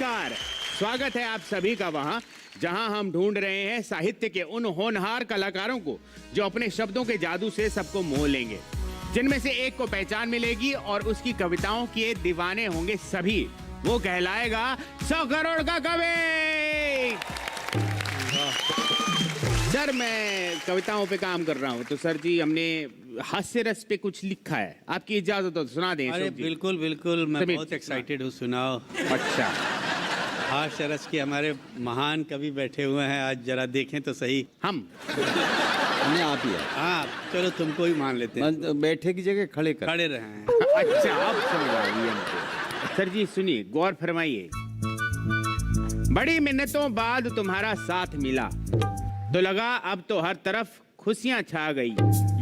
नमस्कार, स्वागत है आप सभी का वहां जहां हम ढूंढ रहे हैं साहित्य के उन होनहार कलाकारों को जो अपने शब्दों के जादू से सबको मोह लेंगे, जिनमें से एक को पहचान मिलेगी और उसकी कविताओं के दीवाने होंगे सभी। वो कहलाएगा 100 करोड़ का कवि। सर, मैं कविताओं पे काम कर रहा हूँ, तो सर जी हमने हास्य रस पे कुछ लिखा है, आपकी इजाजत हो तो सुना दें। अरे बिल्कुल बिल्कुल, मैं बहुत एक्साइटेड हूँ, सुनाओ। अच्छा, हास्य रस के हमारे महान कवि बैठे हुए हैं, आज जरा देखें तो सही। हमने आप ही है। हाँ चलो, तुमको ही मान लेते हैं। बैठे की जगह खड़े रहे हैं। अच्छा, अब समझ आ गई हमको। सर जी सुनिए, गौर फरमाइए। बड़ी मिन्नतों बाद तुम्हारा साथ मिला तो लगा अब तो हर तरफ खुशियां छा गई।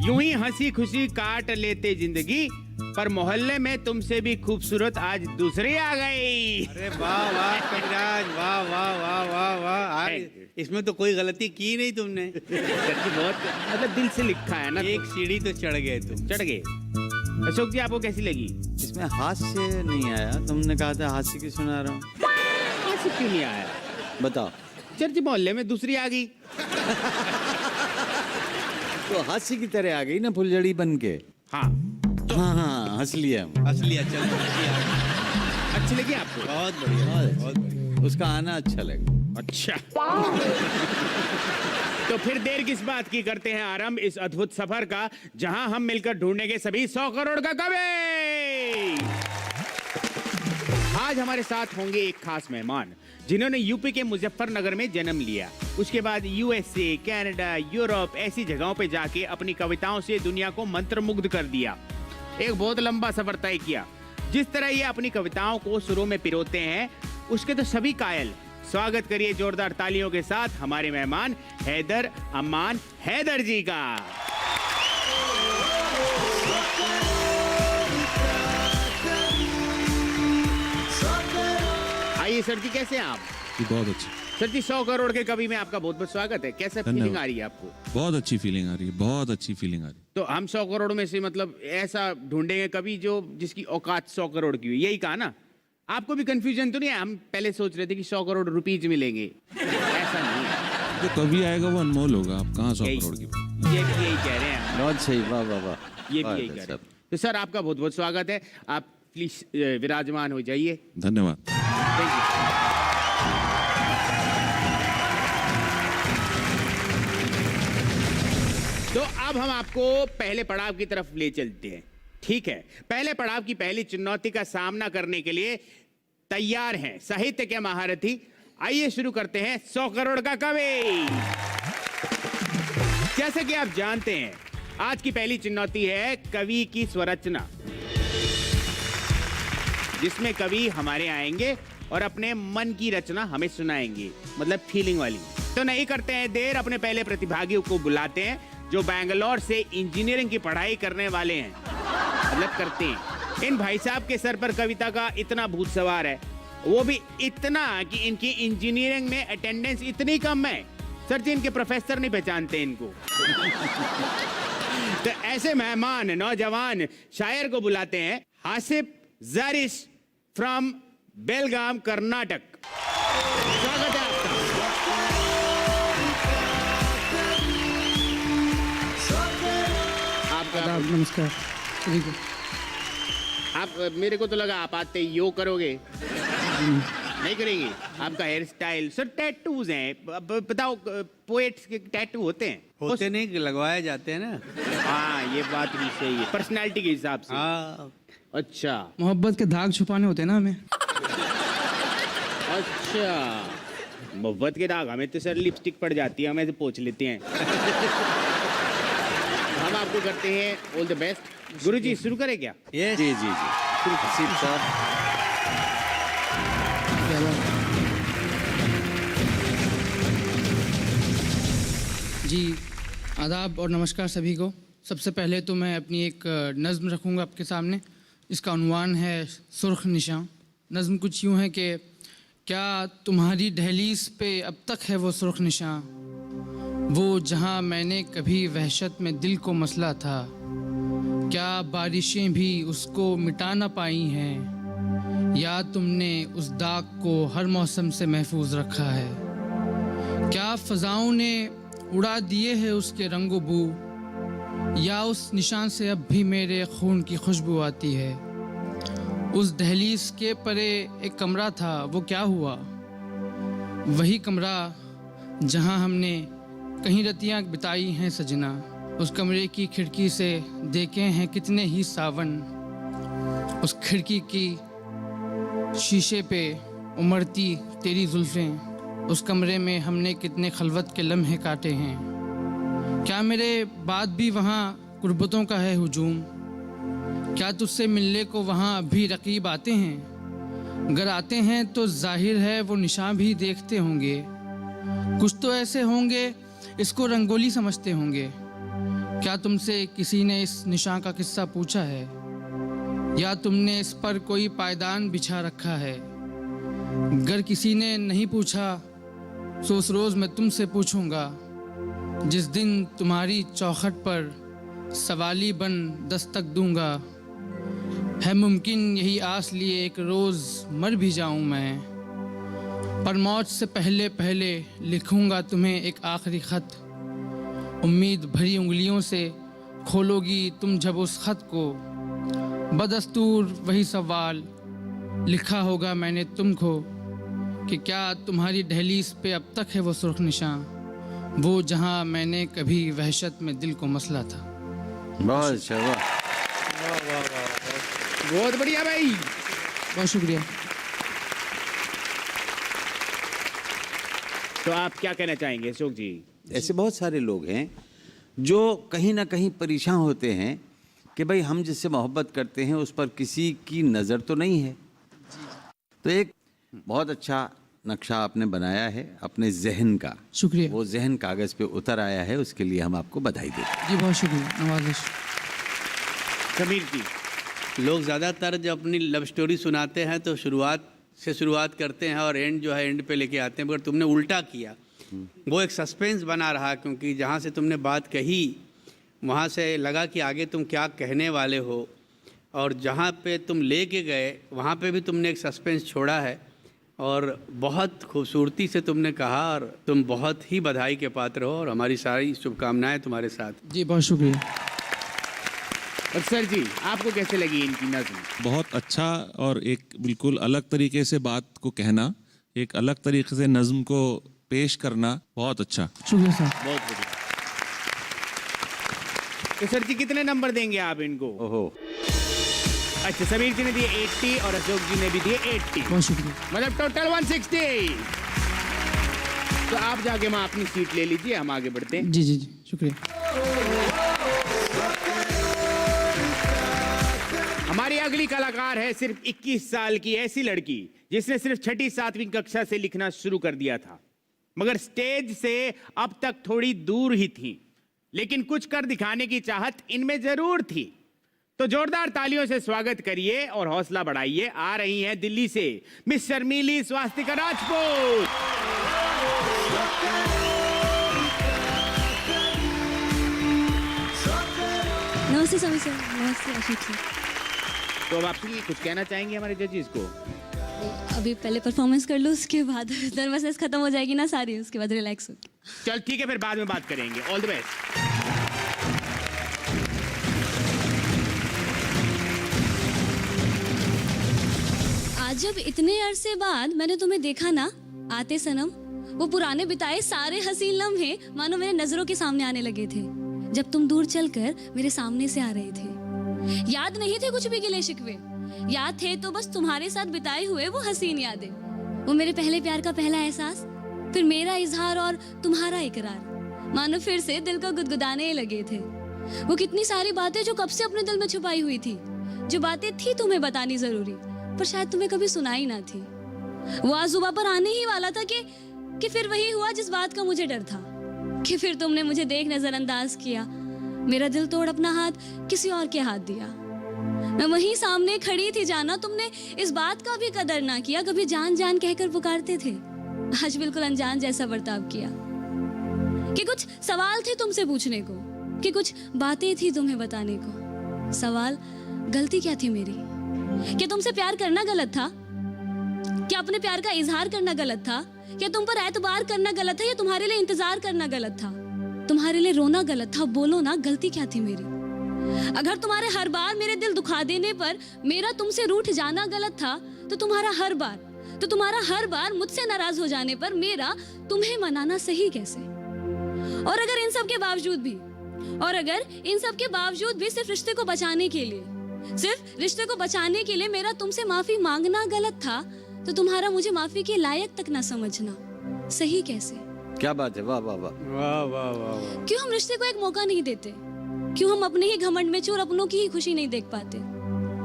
यूं ही हंसी खुशी काट लेते जिंदगी, पर मोहल्ले में तुमसे भी खूबसूरत आज दूसरी आ गई। अरे वाह वाह कविराज, वाह वाह वाह वाह वाह। इसमें तो कोई गलती की नहीं तुमने। सर जी बहुत मतलब दिल से लिखा है ना। एक सीढ़ी तो चढ़ गए तुम। चढ़ गए। अशोक जी आपको कैसी लगी? इसमें हास्य नहीं आया, तुमने कहा था हास्य की सुना रहा हूँ। हास्य क्यों नहीं आया? बताओ। सर जी मोहल्ले में दूसरी आ गई। तो हास्य की तरह आ गई ना, फुलझड़ी बन के। हाँ हाँ, हंस लिया हम। असली चल अच्छी लगी आपको? बहुत बढ़िया, बहुत बढ़िया। उसका आना अच्छा लगा। अच्छा। तो फिर देर किस बात की, करते हैं आरंभ इस अद्भुत सफर का, जहां हम मिलकर ढूंढेंगे सभी 100 करोड़ का कवि। आज हमारे साथ होंगे एक खास मेहमान जिन्होंने यूपी के मुजफ्फरनगर में जन्म लिया, उसके बाद यूएसए, कनाडा, यूरोप ऐसी जगहों पे जाके अपनी कविताओं से दुनिया को मंत्रमुग्ध कर दिया। एक बहुत लंबा सफर तय किया। जिस तरह ये अपनी कविताओं को सुरों में पिरोते हैं, उसके तो सभी कायल। स्वागत करिए जोरदार तालियों के साथ हमारे मेहमान हैदर अमान हैदर जी का। आइए सर जी, कैसे हैं आप? बहुत अच्छी। सर जी 100 करोड़ के कवि में आपका बहुत बहुत स्वागत है। कैसा फीलिंग आ रही है आपको? बहुत अच्छी फीलिंग आ रही है, बहुत अच्छी फीलिंग आ रही है। तो हम 100 करोड़ में से मतलब ऐसा ढूंढेंगे कवि जो जिसकी औकात 100 करोड़ की हुई, यही कहा ना? आपको भी कंफ्यूजन तो नहीं है? हम पहले सोच रहे थे कि 100 करोड़ रुपीज मिलेंगे, ऐसा नहीं है। जो कवि आएगा वो अनमोल होगा। आप कहाँ 100 करोड़ की? ये भी यही कह रहे हैं। बहुत सही, वाह वाह वाह। ये भी यही कह रहे हैं। तो सर आपका बहुत बहुत स्वागत है, आप प्लीज विराजमान हो जाइए। धन्यवाद। Thank you. तो अब हम आपको पहले पड़ाव की तरफ ले चलते हैं, ठीक है? पहले पड़ाव की पहली चुनौती का सामना करने के लिए तैयार हैं साहित्य के महारथी। आइए शुरू करते हैं 100 करोड़ का कवि। जैसे कि आप जानते हैं, आज की पहली चुनौती है कवि की स्वरचना, जिसमें कवि हमारे आएंगे और अपने मन की रचना हमें सुनाएंगे, मतलब फीलिंग वाली। तो नहीं करते हैं देर, अपने पहले प्रतिभागी को बुलाते हैं जो बैंगलोर से इंजीनियरिंग की पढ़ाई करने वाले हैं, मतलब करते हैं। इन भाई साहब के सर पर कविता का इतना भूत सवार है, वो भी इतना कि इनकी इंजीनियरिंग में अटेंडेंस इतनी कम है, सर जी इनके प्रोफेसर नहीं पहचानते इनको। तो ऐसे मेहमान नौजवान शायर को बुलाते हैं हासिफ जारिस फ्रॉम बेलगाम कर्नाटक। स्वागत है आपका। आपका नमस्कार। आप, मेरे को तो लगा आप आते यो करोगे, नहीं करेंगे? आपका हेयर स्टाइल, सर टैटूज हैं, बताओ पोएट्स के टैटू होते हैं? होते नहीं, लगवाए जाते हैं ना। हाँ ये बात भी सही है, पर्सनालिटी के हिसाब से। हाँ अच्छा, मोहब्बत के दाग छुपाने होते हैं ना हमें। अच्छा, मोहब्बत के दाग हमें तो सर लिपस्टिक पड़ जाती है, हमें तो पोंछ लेते हैं। हम आपको करते हैं ऑल द बेस्ट। गुरुजी शुरू करें क्या? ये जी जी जी, हसीब साहब। जी आदाब और नमस्कार सभी को। सबसे पहले तो मैं अपनी एक नज़्म रखूँगा आपके सामने। इसका उन्वान है सुर्ख निशां। नज़्म कुछ यूँ है कि क्या तुम्हारी दहलीज़ पे अब तक है वो सुर्ख निशां, वो जहाँ मैंने कभी वहशत में दिल को मसला था, क्या बारिशें भी उसको मिटा ना पाई हैं, या तुमने उस दाग को हर मौसम से महफूज रखा है? क्या फ़ज़ाओं ने उड़ा दिए हैं उसके रंगो बू, या उस निशान से अब भी मेरे खून की खुशबू आती है? उस दहलीज के परे एक कमरा था, वो क्या हुआ? वही कमरा जहां हमने कहीं रतियां बिताई हैं सजना। उस कमरे की खिड़की से देखे हैं कितने ही सावन। उस खिड़की की शीशे पे उमड़ती तेरी जुल्फ़ें। उस कमरे में हमने कितने खलवत के लम्हे काटे हैं। क्या मेरे बाद भी वहाँ गुर्बतों का है हुजूम? क्या तुझसे मिलने को वहाँ अभी रकीब आते हैं? अगर आते हैं तो जाहिर है वो निशान भी देखते होंगे। कुछ तो ऐसे होंगे इसको रंगोली समझते होंगे। क्या तुमसे किसी ने इस निशान का किस्सा पूछा है, या तुमने इस पर कोई पायदान बिछा रखा है? अगर किसी ने नहीं पूछा तो उस रोज़ मैं तुमसे पूछूंगा, जिस दिन तुम्हारी चौखट पर सवाली बन दस्तक दूंगा। है मुमकिन यही आस लिए एक रोज़ मर भी जाऊं मैं, पर मौत से पहले पहले लिखूंगा तुम्हें एक आखिरी ख़त। उम्मीद भरी उंगलियों से खोलोगी तुम जब उस ख़त को। बदस्तूर वही सवाल लिखा होगा मैंने तुमको, कि क्या तुम्हारी दहलीज पे अब तक है वो सुर्ख निशान, वो जहां मैंने कभी वहशत में दिल को मसला था। बहुत अच्छा, वाह। बहुत बढ़िया भाई। बहुत शुक्रिया। तो आप क्या कहना चाहेंगे अशोक जी? ऐसे बहुत सारे लोग हैं जो कहीं ना कहीं परेशान होते हैं कि भाई हम जिससे मोहब्बत करते हैं उस पर किसी की नज़र तो नहीं है। तो एक बहुत अच्छा नक्शा आपने बनाया है अपने जहन का। शुक्रिया। वो जहन कागज़ पे उतर आया है, उसके लिए हम आपको बधाई देते हैं। जी बहुत शुक्रिया, नवाजिश। समीर जी, लोग ज़्यादातर जब अपनी लव स्टोरी सुनाते हैं तो शुरुआत करते हैं और एंड जो है एंड पे लेके आते हैं, मगर तुमने उल्टा किया। वो एक सस्पेंस बना रहा, क्योंकि जहाँ से तुमने बात कही वहाँ से लगा कि आगे तुम क्या कहने वाले हो, और जहाँ पे तुम लेके गए वहाँ पे भी तुमने एक सस्पेंस छोड़ा है, और बहुत खूबसूरती से तुमने कहा, और तुम बहुत ही बधाई के पात्र हो, और हमारी सारी शुभकामनाएं तुम्हारे साथ। जी बहुत शुक्रिया। और सर जी, आपको कैसे लगी इनकी नज़्म? बहुत अच्छा, और एक बिल्कुल अलग तरीके से बात को कहना, एक अलग तरीके से नज़्म को पेश करना, बहुत अच्छा। शुक्रिया सर। बहुत बढ़िया। तो सर जी कितने नंबर देंगे आप इनको? ओहो, अच्छा, समीर जी ने दिए 80 और अशोक जी ने भी दिए 80। बहुत शुक्रिया। मतलब टोटल 160। तो आप जाके वहाँ अपनी सीट ले लीजिए, हम आगे बढ़ते हैं। जी जी जी शुक्रिया। हमारी अगली कलाकार है सिर्फ 21 साल की ऐसी लड़की जिसने सिर्फ 6ठी 7वीं कक्षा से लिखना शुरू कर दिया था, मगर स्टेज से अब तक थोड़ी दूर ही थी, लेकिन कुछ कर दिखाने की चाहत इनमें जरूर थी। तो जोरदार तालियों से स्वागत करिए और हौसला बढ़ाइए। आ रही हैं दिल्ली से मिस शर्मीली स्वास्तिका राजपूत। नमस्ते समीर सर। नमस्ते अशोक सर। तो अब आप कुछ कहना चाहेंगे हमारे जजेस को? अभी पहले परफॉर्मेंस कर लो, उसके बाद नर्वसनेस खत्म हो जाएगी ना सारी, उसके बाद रिलैक्स हो। चल ठीक है, फिर बाद में बात करेंगे। All the best. आज जब इतने अरसे बाद मैंने तुम्हें देखा ना आते सनम, वो पुराने बिताए सारे हसीन लम्हे मानो मेरे नजरों के सामने आने लगे थे, जब तुम दूर चलकर मेरे सामने से आ रहे थे। याद नहीं थे कुछ भी गिले शिकवे, याद थे तो बस तुम्हारे साथ बिताए हुए वो हसीन यादें, वो मेरे पहले प्यार का पहला एहसास, फिर मेरा इजहार और तुम्हारा इकरार, मानो फिर से दिल को गुदगुदाने लगे थे। वो कितनी सारी बातें जो कब से अपने दिल में छुपाई हुई थी, जो बातें थी तुम्हें बतानी जरूरी पर शायद तुम्हें कभी सुनाई ना थी। वो आज जुबान पर आने ही वाला था कि फिर वही हुआ जिस बात का मुझे डर था, कि फिर तुमने मुझे देख नजरअंदाज किया, मेरा दिल तोड़ अपना हाथ किसी और के हाथ दिया। मैं वहीं सामने खड़ी थी जाना, तुमने इस बात का भी कदर ना किया, कभी जान जान कहकर पुकारते थे, आज बिल्कुल अनजान जैसा बर्ताव किया। कि कुछ सवाल थे तुमसे पूछने को, कि कुछ बातें थी तुम्हें बताने को। सवाल, गलती क्या थी मेरी? कि तुमसे प्यार करना गलत था, क्या अपने प्यार का इजहार करना गलत था? क्या तुम पर एतबार करना गलत था, या तुम्हारे लिए इंतजार करना गलत था? तुम्हारे लिए रोना गलत था? बोलो ना, गलती क्या थी मेरी? अगर तुम्हारे हर बार मेरे दिल दुखा देने पर मेरा तुमसे रूठ जाना गलत था, तो तुम्हारा हर बार मुझसे नाराज हो जाने पर मेरा तुम्हें मनाना सही कैसे? और अगर इन सब के बावजूद भी सिर्फ रिश्ते को बचाने के लिए मेरा तुमसे माफी मांगना गलत था, तो तुम्हारा मुझे माफी के लायक तक ना समझना सही कैसे? क्या बात है, वाह वाह वाह। वाह वाह वाह वाह। क्यों हम रिश्ते को एक मौका नहीं देते? क्यों हम अपने ही घमंड में चोर अपनों की ही खुशी नहीं देख पाते?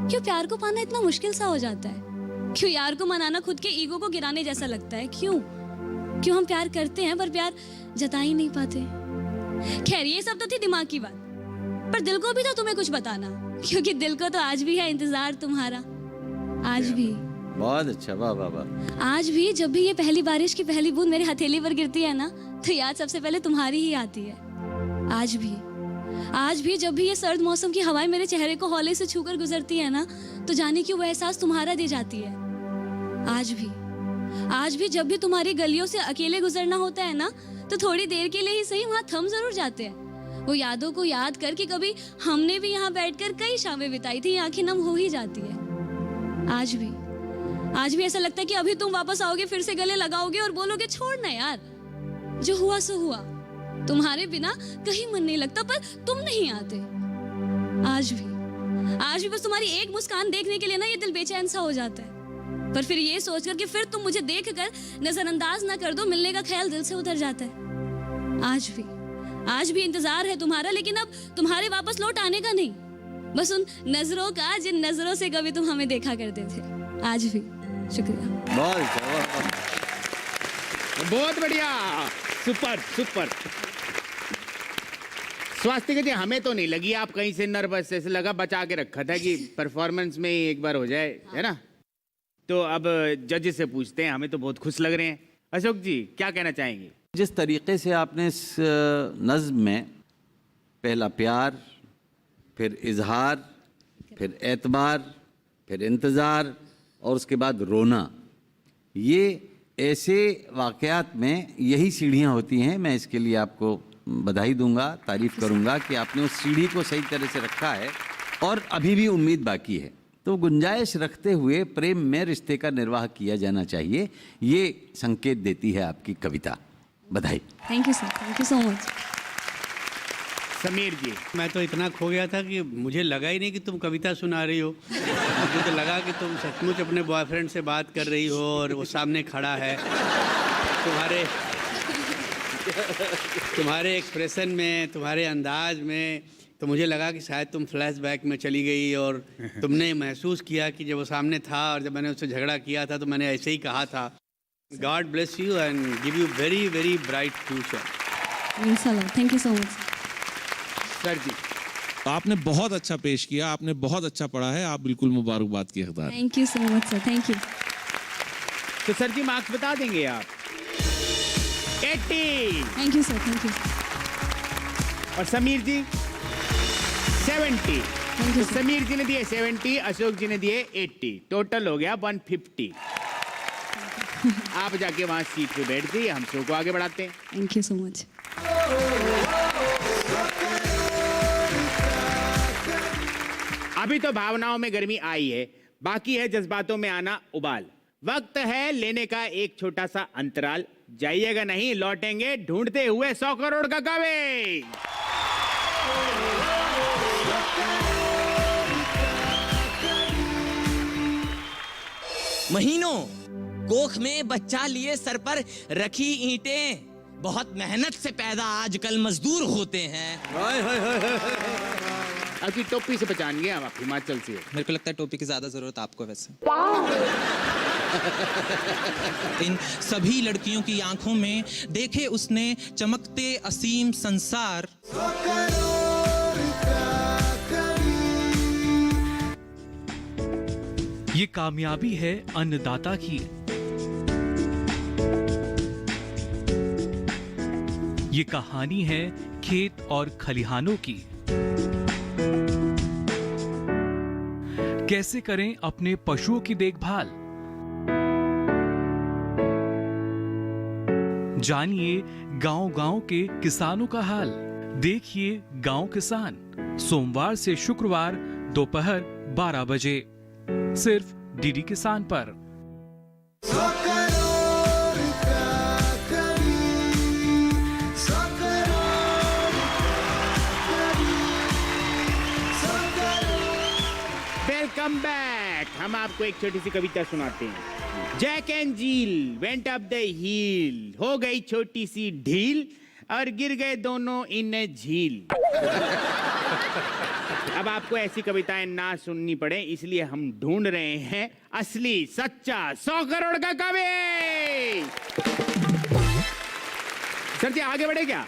क्यों प्यार को पाना इतना मुश्किल सा हो जाता है? क्यों यार को मनाना खुद के ईगो को गिराने जैसा लगता है? क्यों हम प्यार करते हैं पर प्यार जता ही नहीं पाते? खैर, ये सब तो थी दिमाग की बात, पर दिल को भी तो तुम्हें कुछ बताना, क्योंकि दिल को तो आज भी है इंतजार तुम्हारा। आज भी, बहुत अच्छा, वाह वाह वाह। आज भी जब भी ये पहली बारिश की पहली बूंद मेरे हथेली पर गिरती है ना, तो याद सबसे पहले तुम्हारी ही आती है। आज भी जब भी ये सर्द मौसम की हवाएं मेरे चेहरे को हौले से छूकर गुजरती है ना, तो जाने की वो एहसास तुम्हारा दे जाती है। आज भी जब भी तुम्हारी गलियों से अकेले गुजरना होता है ना, तो थोड़ी देर के लिए ही सही वहां थम जरूर जाते हैं। वो यादों को याद करके कभी हमने भी यहाँ बैठकर कई शामें बिताई थी, आंखें नम हो ही जाती है। आज भी ऐसा लगता है कि अभी तुम वापस आओगे, फिर से गले लगाओगे और बोलोगे छोड़ ना यार, जो हुआ सो हुआ। तुम्हारे बिना कहीं मन नहीं लगता, पर तुम नहीं आते। आज भी बस तुम्हारी एक मुस्कान देखने के लिए ना ये दिल बेचैन सा हो जाता है। पर फिर ये सोचकर कि फिर तुम मुझे देखकर नजरअंदाज ना कर दो, मिलने का ख्याल दिल से उतर जाता है। आज भी इंतजार है तुम्हारा, लेकिन अब तुम्हारे वापस लौट आने का नहीं, बस उन नजरों का जिन नजरों से कभी तुम हमें देखा करते थे। आज भी शुक्रिया। बहुत बढ़िया, सुपर। स्वास्तिक जी, हमें तो नहीं लगी आप कहीं से नर्वस, ऐसे लगा बचा के रखा था कि परफॉर्मेंस में ही एक बार हो जाए, है ना? तो अब जज से पूछते हैं, हमें तो बहुत खुश लग रहे हैं। अशोक जी, क्या कहना चाहेंगे? जिस तरीके से आपने इस नज़्म में पहला प्यार, फिर इजहार, फिर एतबार, फिर इंतज़ार और उसके बाद रोना, ये ऐसे वाक़यात में यही सीढ़ियाँ होती हैं। मैं इसके लिए आपको बधाई दूंगा, तारीफ़ करूंगा कि आपने उस सीढ़ी को सही तरह से रखा है और अभी भी उम्मीद बाकी है। तो गुंजाइश रखते हुए प्रेम में रिश्ते का निर्वाह किया जाना चाहिए, ये संकेत देती है आपकी कविता। बधाई। Thank you sir, thank you so much. Sameer ji, मैं तो इतना खो गया था कि मुझे लगा ही नहीं कि तुम कविता सुना रही हो। मुझे तो लगा कि तुम सचमुच अपने बॉयफ्रेंड से बात कर रही हो और वो सामने खड़ा है। तुम्हारे एक्सप्रेशन में, तुम्हारे अंदाज में, तो मुझे लगा कि शायद तुम फ्लैशबैक में चली गई और तुमने महसूस किया कि जब वो सामने था और जब मैंने उससे झगड़ा किया था तो मैंने ऐसे ही कहा था। God bless you and give you very very bright future. Thank you so much. Sir ji, आपने बहुत अच्छा पेश किया, आपने बहुत अच्छा पढ़ा है, आप बिल्कुल मुबारकबाद की हकदार। Thank you so much sir, thank you. तो सर जी मार्क्स बता देंगे आप? 80। Thank you sir, thank you. और समीर जी 70। थैंक यू तो समीर जी ने दिए 70, अशोक जी ने दिए 80, टोटल हो गया 150। आप जाके वहां सीट पे बैठ गई, हम शो को आगे बढ़ाते हैं। Thank you so much. अभी तो भावनाओं में गर्मी आई है, बाकी है जज्बातों में आना उबाल। वक्त है लेने का एक छोटा सा अंतराल, जाइएगा नहीं, लौटेंगे ढूंढते हुए 100 करोड़ का कौवे। महीनों कोख में बच्चा लिए सर पर रखी ईंटें, बहुत मेहनत से पैदा आजकल मजदूर होते हैं। आपकी टोपी से पहचान गए हम, आप हिमाचल से। मेरे को लगता है टोपी की ज्यादा जरूरत आपको वैसे। इन सभी लड़कियों की आंखों में देखे उसने चमकते असीम संसार। ये कामयाबी है अन्नदाता की, ये कहानी है खेत और खलिहानों की। कैसे करें अपने पशुओं की देखभाल, जानिए गांव-गांव के किसानों का हाल। देखिए गांव किसान, सोमवार से शुक्रवार दोपहर 12 बजे सिर्फ डीडी किसान पर। Welcome back. हम आपको एक छोटी सी कविता सुनाते हैं। Jack and Jill went up the hill, हो गई छोटी सी ढील और गिर गए दोनों इन झील। अब आपको ऐसी कविताएं ना सुननी पड़े, इसलिए हम ढूंढ रहे हैं असली सच्चा 100 करोड़ का कवि। सर जी आगे बढ़े क्या?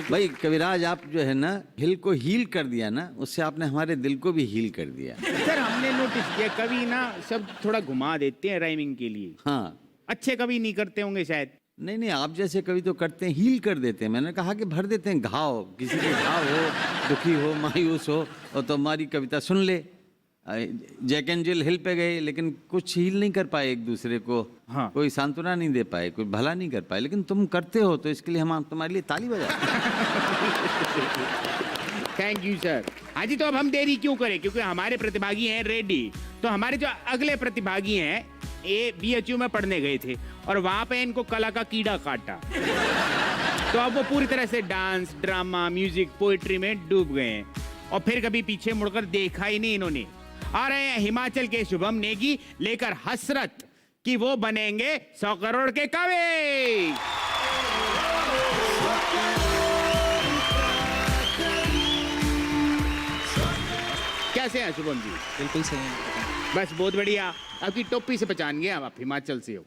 भाई कविराज, आप जो है ना हिल को हील कर दिया ना, उससे आपने हमारे दिल को भी हील कर दिया। सर हमने नोटिस किया कवि ना सब थोड़ा घुमा देते हैं राइमिंग के लिए। हाँ, अच्छे कवि नहीं करते होंगे शायद। नहीं नहीं, आप जैसे कवि तो करते हैं, हील कर देते हैं। मैंने कहा कि भर देते हैं घाव, किसी के घाव हो, दुखी हो, मायूस हो, और तो हमारी कविता सुन ले। जैक एंड जिल हिल पे गए, लेकिन कुछ हील नहीं कर पाए एक दूसरे को। हाँ। कोई सांत्वना नहीं दे पाए, कोई भला नहीं कर पाए, लेकिन तुम करते हो, तो इसके लिए हम तुम्हारे लिए ताली बजाते हैं। Thank you sir. हाँ जी, तो अब हम देरी क्यों करें, क्योंकि हमारे प्रतिभागी हैं रेडी। तो हमारे जो अगले प्रतिभागी हैं ये BHU में पढ़ने गए थे और वहां पे इनको कला का कीड़ा काटा। तो अब वो पूरी तरह से डांस, ड्रामा, म्यूजिक, पोएट्री में डूब गए हैं और फिर कभी पीछे मुड़कर देखा ही नहीं इन्होंने। आ रहे हैं हिमाचल के शुभम नेगी लेकर हसरत कि वो बनेंगे 100 करोड़ के कवि। कैसे हैं शुभम जी? बिल्कुल सही है। बस बहुत बढ़िया। आपकी टोपी से पहचान गए, आप हिमाचल से हो।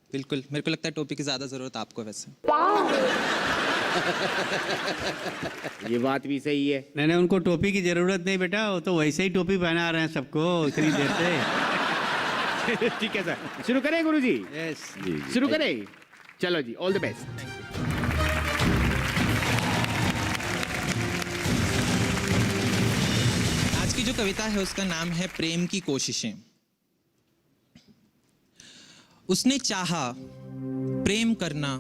बिल्कुल, मेरे को लगता है टोपी की ज्यादा जरूरत आपको वैसे। ये बात भी सही है। नहीं नहीं, उनको टोपी की जरूरत नहीं बेटा, वो तो वैसे ही टोपी पहना रहे हैं सबको इतनी देर से। ठीक है सर, शुरू करें गुरुजी? यस, शुरू करें। चलो जी, ऑल द बेस्ट। आज की जो कविता है उसका नाम है प्रेम की कोशिशें। उसने चाहा प्रेम करना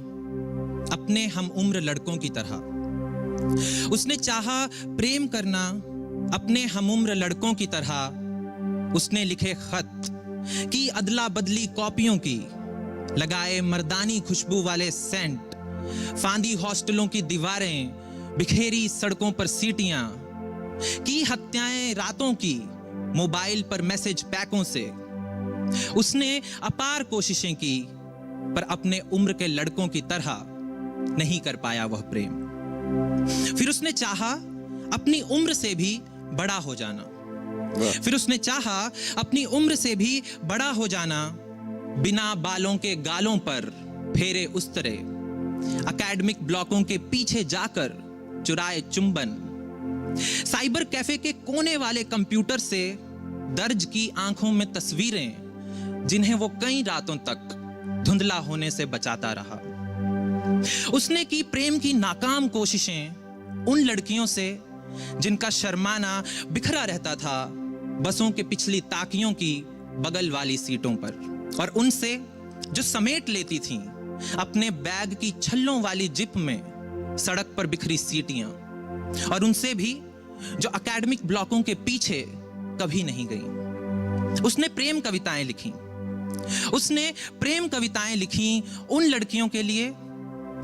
अपने हम उम्र लड़कों की तरह। उसने चाहा प्रेम करना अपने हम उम्र लड़कों की तरह। उसने लिखे खत की अदला बदली कॉपियों की, लगाए मर्दानी खुशबू वाले सेंट, फांदी हॉस्टलों की दीवारें, बिखेरी सड़कों पर सीटियां, की हत्याएं रातों की मोबाइल पर मैसेज पैकों से। उसने अपार कोशिशें की पर अपने उम्र के लड़कों की तरह नहीं कर पाया वह प्रेम। फिर उसने चाहा अपनी उम्र से भी बड़ा हो जाना। फिर उसने चाहा अपनी उम्र से भी बड़ा हो जाना, बिना बालों के गालों पर फेरे उस्तरे, एकेडमिक ब्लॉकों के पीछे जाकर चुराए चुंबन, साइबर कैफे के कोने वाले कंप्यूटर से दर्ज की आंखों में तस्वीरें जिन्हें वो कई रातों तक धुंधला होने से बचाता रहा। उसने की प्रेम की नाकाम कोशिशें उन लड़कियों से जिनका शर्माना बिखरा रहता था बसों के पिछली ताकियों की बगल वाली सीटों पर, और उनसे जो समेट लेती थीं अपने बैग की छल्लों वाली जिप में सड़क पर बिखरी सीटियां, और उनसे भी जो एकेडमिक ब्लॉकों के पीछे कभी नहीं गई। उसने प्रेम कविताएं लिखी। उसने प्रेम कविताएं लिखी उन लड़कियों के लिए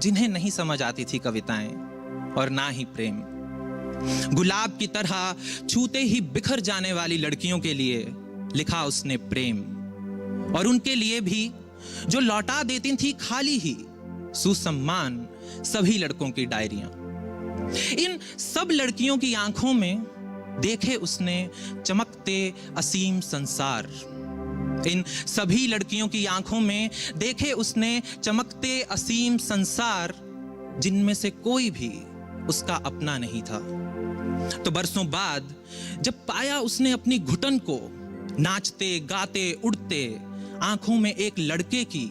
जिन्हें नहीं समझ आती थी कविताएं और ना ही प्रेम। गुलाब की तरह छूते ही बिखर जाने वाली लड़कियों के लिए लिखा उसने प्रेम, और उनके लिए भी जो लौटा देती थी खाली ही सुसम्मान सभी लड़कों की डायरियां। इन सब लड़कियों की आंखों में देखे उसने चमकते असीम संसार। इन सभी लड़कियों की आंखों में देखे उसने चमकते असीम संसार, जिनमें से कोई भी उसका अपना नहीं था। तो बरसों बाद जब पाया उसने अपनी घुटन को नाचते गाते उड़ते आंखों में एक लड़के की,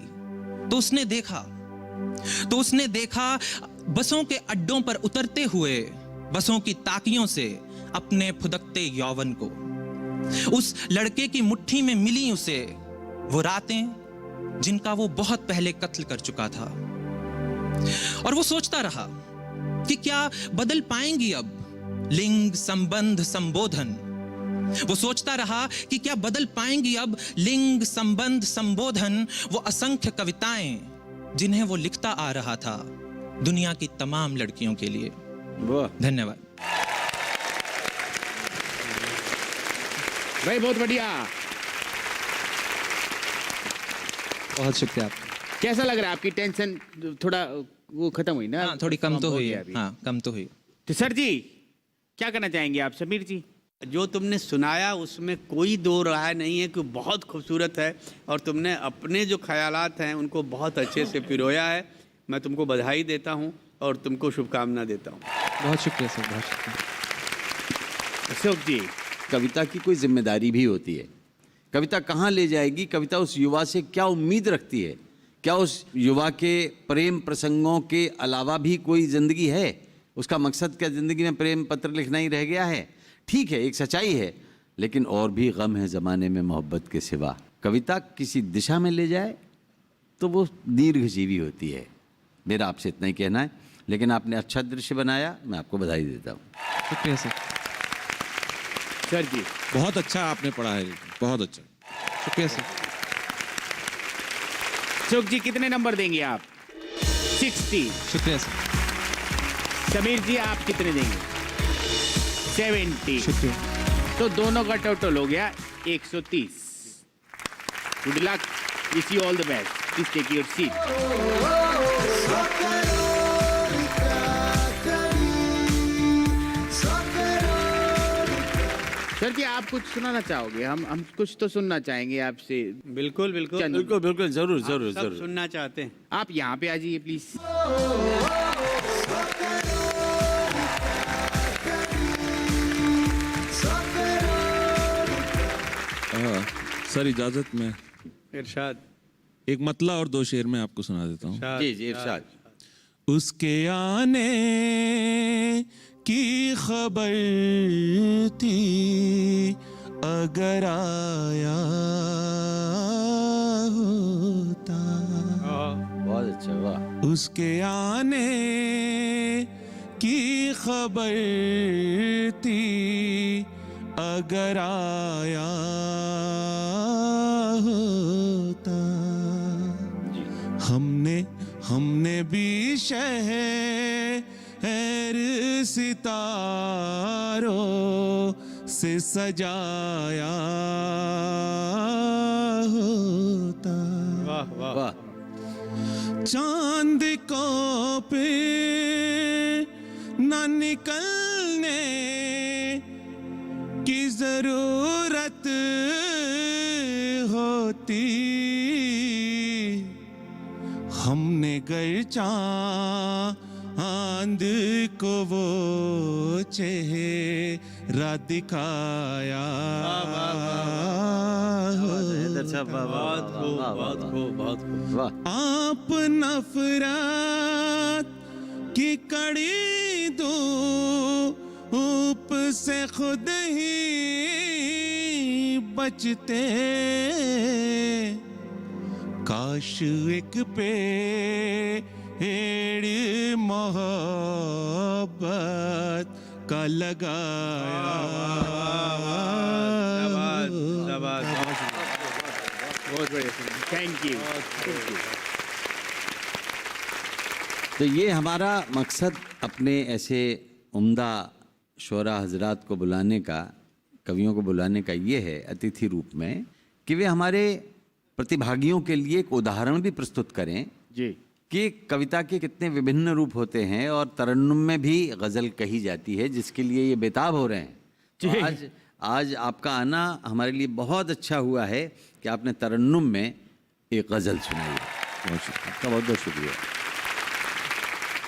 तो उसने देखा बसों के अड्डों पर उतरते हुए बसों की ताकियों से अपने फुदकते यौवन को। उस लड़के की मुट्ठी में मिली उसे वो रातें जिनका वो बहुत पहले कत्ल कर चुका था। और वो सोचता रहा कि क्या बदल पाएंगी अब लिंग, संबंध, संबोधन। वो सोचता रहा कि क्या बदल पाएंगी अब लिंग, संबंध, संबोधन, वो असंख्य कविताएं जिन्हें वो लिखता आ रहा था दुनिया की तमाम लड़कियों के लिए। धन्यवाद भाई, बहुत बढ़िया। बहुत शुक्रिया आपका। कैसा लग रहा है? आपकी टेंशन थोड़ा वो खत्म हुई ना? हाँ, थोड़ी कम तो हो हुई गया है। अभी। हाँ, कम तो हुई। तो सर जी क्या करना चाहेंगे आप? समीर जी, जो तुमने सुनाया उसमें कोई दो राय नहीं है कि बहुत खूबसूरत है, और तुमने अपने जो ख्यालात हैं उनको बहुत अच्छे से पिरोया है। मैं तुमको बधाई देता हूँ और तुमको शुभकामना देता हूँ। बहुत शुक्रिया सर, बहुत शुक्रिया। अशोक जी, कविता की कोई जिम्मेदारी भी होती है। कविता कहाँ ले जाएगी? कविता उस युवा से क्या उम्मीद रखती है? क्या उस युवा के प्रेम प्रसंगों के अलावा भी कोई जिंदगी है? उसका मकसद क्या ज़िंदगी में प्रेम पत्र लिखना ही रह गया है? ठीक है, एक सच्चाई है, लेकिन और भी गम है ज़माने में मोहब्बत के सिवा। कविता किसी दिशा में ले जाए तो वो दीर्घजीवी होती है। मेरा आपसे इतना ही कहना है, लेकिन आपने अच्छा दृश्य बनाया, मैं आपको बधाई देता हूँ। शुक्रिया सर। सर जी, बहुत अच्छा आपने पढ़ा है, बहुत अच्छा। शुक्रिया सर। अशोक जी कितने नंबर देंगे आप? 60। शुक्रिया सर। समीर जी आप कितने देंगे? 70। शुक्रिया। तो दोनों का टोटल हो गया 130। Good luck, wish you all the best. Please take your seat. Sir ji आप कुछ सुनाना चाहोगे? हम कुछ तो सुनना चाहेंगे आपसे। बिल्कुल बिल्कुल चलो। बिल्कुल बिल्कुल, ज़रूर ज़रूर सब ज़रूर। सुनना चाहते हैं। आप यहाँ पे आ जाइए प्लीज। सर इजाज़त में इरशाद। एक मतला और दो शेर में आपको सुना देता हूँ। जी जी, इरशाद। उसके आने की खबर थी अगर आया होता, बहुत अच्छा, वाह। उसके आने की खबर थी अगर आया होता, हमने भी शहर सितारों से सजाया होता, वाह वाह। वाह। चांद को पे न निकलने की जरूरत होती, हमने गर चांद को वो चेहरा दिखाया बहुत खूब, बहुत खूब, बहुत खूब। वाह। आप नफरत की कड़ी दो ऊप से खुद ही बचते, काश एक पेड़ मोहब्बत का लगाया। बहुत बढ़िया, थैंक यू। तो ये हमारा मकसद अपने ऐसे उम्दा शोरा हजरात को बुलाने का, कवियों को बुलाने का ये है अतिथि रूप में, कि वे हमारे प्रतिभागियों के लिए एक उदाहरण भी प्रस्तुत करें जी कि कविता के कितने विभिन्न रूप होते हैं, और तरन्नुम में भी गज़ल कही जाती है, जिसके लिए ये बेताब हो रहे हैं। तो आज आपका आना हमारे लिए बहुत अच्छा हुआ है कि आपने तरन्नुम में एक गज़ल सुनाई है। बहुत शुक्रिया, आपका बहुत बहुत शुक्रिया।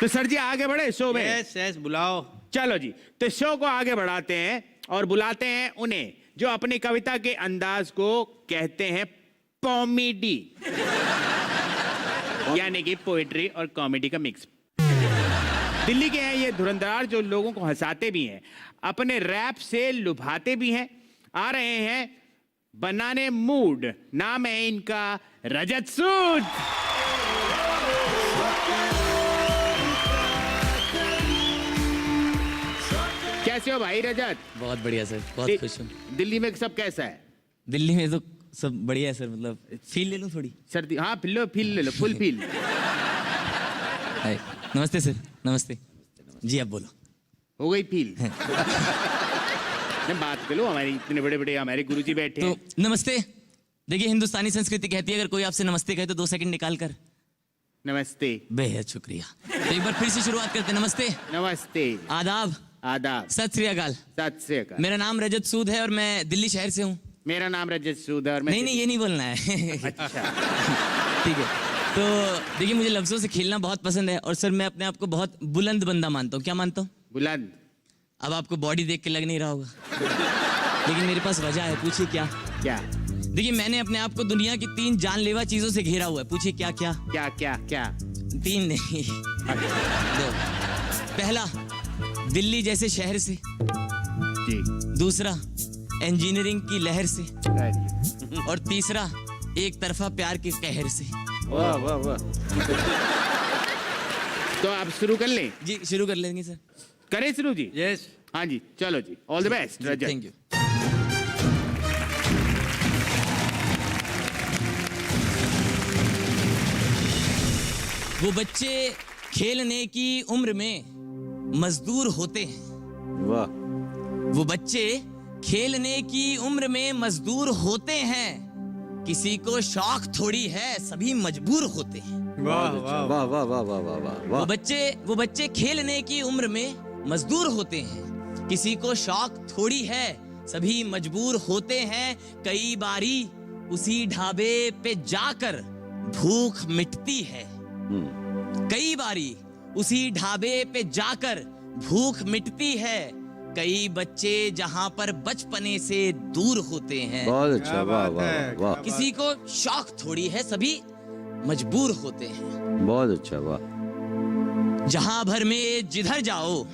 तो सर जी आगे बढ़े शो में। यस बुलाओ। चलो जी, तो शो को आगे बढ़ाते हैं और बुलाते हैं उन्हें जो अपनी कविता के अंदाज को कहते हैं कॉमेडी, यानी कि पोएट्री और कॉमेडी का मिक्स। दिल्ली के हैं ये धुरंधर जो लोगों को हंसाते भी हैं, अपने रैप से लुभाते भी हैं। आ रहे हैं बनाने मूड, नाम है इनका रजत सूद। कैसे हो भाई रजत? बहुत बढ़िया सर, बहुत खुश हूँ। दिल्ली में सब कैसा है? दिल्ली में तो सब बढ़िया है सर, मतलब फील ले लूँ थोड़ी। सर्दी, हाँ फील ले लो फुल फील। हाय, नमस्ते सर। नमस्ते जी, आप बोलो। हो गई फील? बात करो, हमारे इतने बड़े बड़े हमारे गुरुजी बैठे तो हैं। नमस्ते। देखिए, हिंदुस्तानी संस्कृति कहती है अगर कोई आपसे नमस्ते कहे तो 2 सेकंड निकाल कर नमस्ते। बेहद शुक्रिया। तो एक बार फिर से शुरुआत करते हैं। नमस्ते, नमस्ते, आदाब, आदाब, सत श्री अकाल। सत श्री अकाल। मेरा नाम रजत सूद है और मैं दिल्ली शहर से हूँ। मेरा नाम रजत सूद है और मैं नहीं, ये नहीं बोलना है। अच्छा। ठीक है। तो देखिए, मुझे लफ्जों से खेलना बहुत पसंद है और सर मैं अपने आप को बहुत बुलंद बंदा मानता हूँ। क्या मानता हूँ? बुलंद। अब आपको बॉडी देख के लग नहीं रहा होगा, लेकिन मेरे पास वजह है। पूछिए क्या? क्या? देखिए, मैंने अपने आप को दुनिया की 3 जानलेवा चीजों से घेरा हुआ है। पूछिए क्या क्या? क्या क्या क्या? 3 नहीं, 2। पहला, दिल्ली जैसे शहर से। जी। दूसरा, इंजीनियरिंग की लहर से। अरे, और तीसरा, एक तरफा प्यार के कहर से। वाह वाह वाह। तो आप शुरू कर लें? जी, शुरू कर लेंगे सर। करें शुरू जी? यस। हाँ जी, चलो जी, all the best Rajat. Thank you. वो बच्चे खेलने की उम्र में मजदूर होते हैं। वाह। वो बच्चे खेलने की उम्र में मजदूर होते हैं। किसी को शौक थोड़ी है, सभी मजबूर होते हैं। वाह वाह वाह वाह वाह वाह वाह वाह। वो बच्चे खेलने की उम्र में मजदूर होते हैं। किसी को शौक थोड़ी है, सभी मजबूर होते हैं। कई बारी उसी ढाबे पे जाकर भूख मिटती है। कई बारी उसी ढाबे पे जाकर भूख मिटती है। कई बच्चे जहां पर बचपने से दूर होते हैं। बहुत अच्छा, वाह वाह वाह। किसी को शौक थोड़ी है, सभी मजबूर होते हैं। बहुत अच्छा, वाह। जहां भर में जिधर जाओ,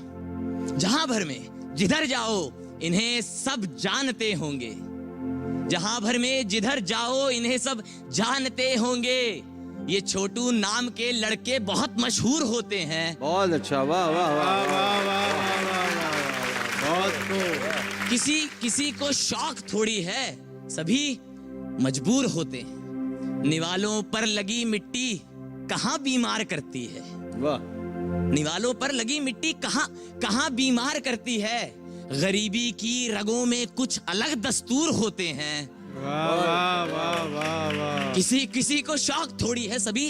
जहां भर में जिधर जाओ, इन्हें सब जानते होंगे। जहां भर में जिधर जाओ, इन्हें सब जानते होंगे। ये छोटू नाम के लड़के बहुत मशहूर होते हैं। बहुत अच्छा, वाह वाह वाह वाह। किसी को शौक थोड़ी है, सभी मजबूर होते हैं। निवालों पर लगी मिट्टी कहाँ बीमार करती है। वाह। निवालों पर लगी मिट्टी कहाँ बीमार करती है। गरीबी की रगों में कुछ अलग दस्तूर होते हैं। किसी को शौक थोड़ी है, सभी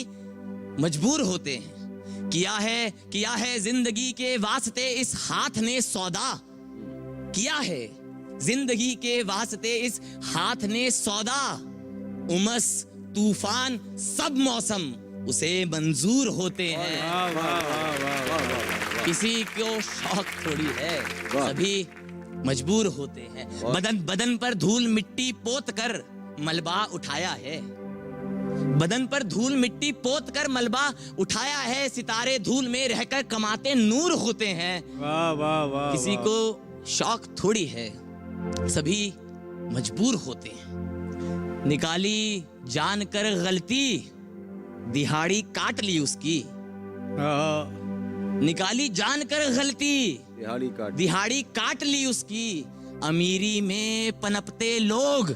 मजबूर होते हैं। किया है जिंदगी के वास्ते इस हाथ ने सौदा। किया है जिंदगी के वास्ते इस हाथ ने सौदा। उमस तूफान सब मौसम उसे मंजूर होते हैं। किसी को शौक थोड़ी है, सभी मजबूर होते हैं। बदन पर धूल मिट्टी पोत कर मलबा उठाया है। बदन पर धूल मिट्टी पोत कर मलबा उठाया है। सितारे धूल में रहकर कमाते नूर होते हैं। वाह वाह वाह। किसी को शौक थोड़ी है, सभी मजबूर होते हैं। निकाली जानकर गलती, दिहाड़ी काट ली उसकी। निकाली जानकर गलती, दिहाड़ी काट ली उसकी। अमीरी में पनपते लोग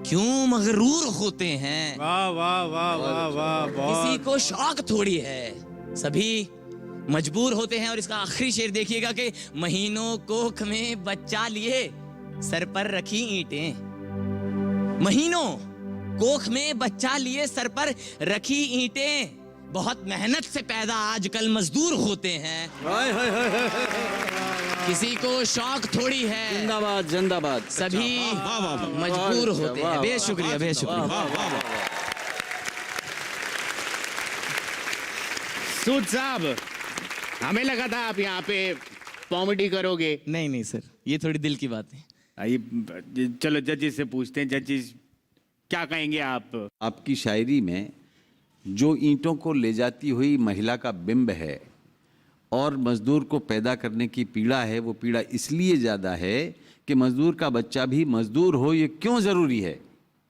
क्यों मगरूर होते हैं। वाह वाह वाह वाह वाह। किसी को शौक थोड़ी है, सभी मजबूर होते हैं। और इसका आखिरी शेर देखिएगा कि महीनों कोख में बच्चा लिए सर पर रखी ईंटें। महीनों कोख में बच्चा लिए सर पर रखी ईंटें। बहुत मेहनत से पैदा आजकल मजदूर होते हैं। किसी को शौक थोड़ी है, जिंदाबाद जिंदाबाद। सभी मजबूर होते हैं। बेहद शुक्रिया, बेहद शुक्रिया। सूद साहब, हमें लगा था आप यहाँ पे कॉमेडी करोगे। नहीं सर, ये थोड़ी दिल की बात है। आइए चलो जजेस से पूछते हैं। जजेस क्या कहेंगे आप? आपकी शायरी में जो ईंटों को ले जाती हुई महिला का बिंब है और मजदूर को पैदा करने की पीड़ा है, वो पीड़ा इसलिए ज़्यादा है कि मजदूर का बच्चा भी मजदूर हो। ये क्यों ज़रूरी है?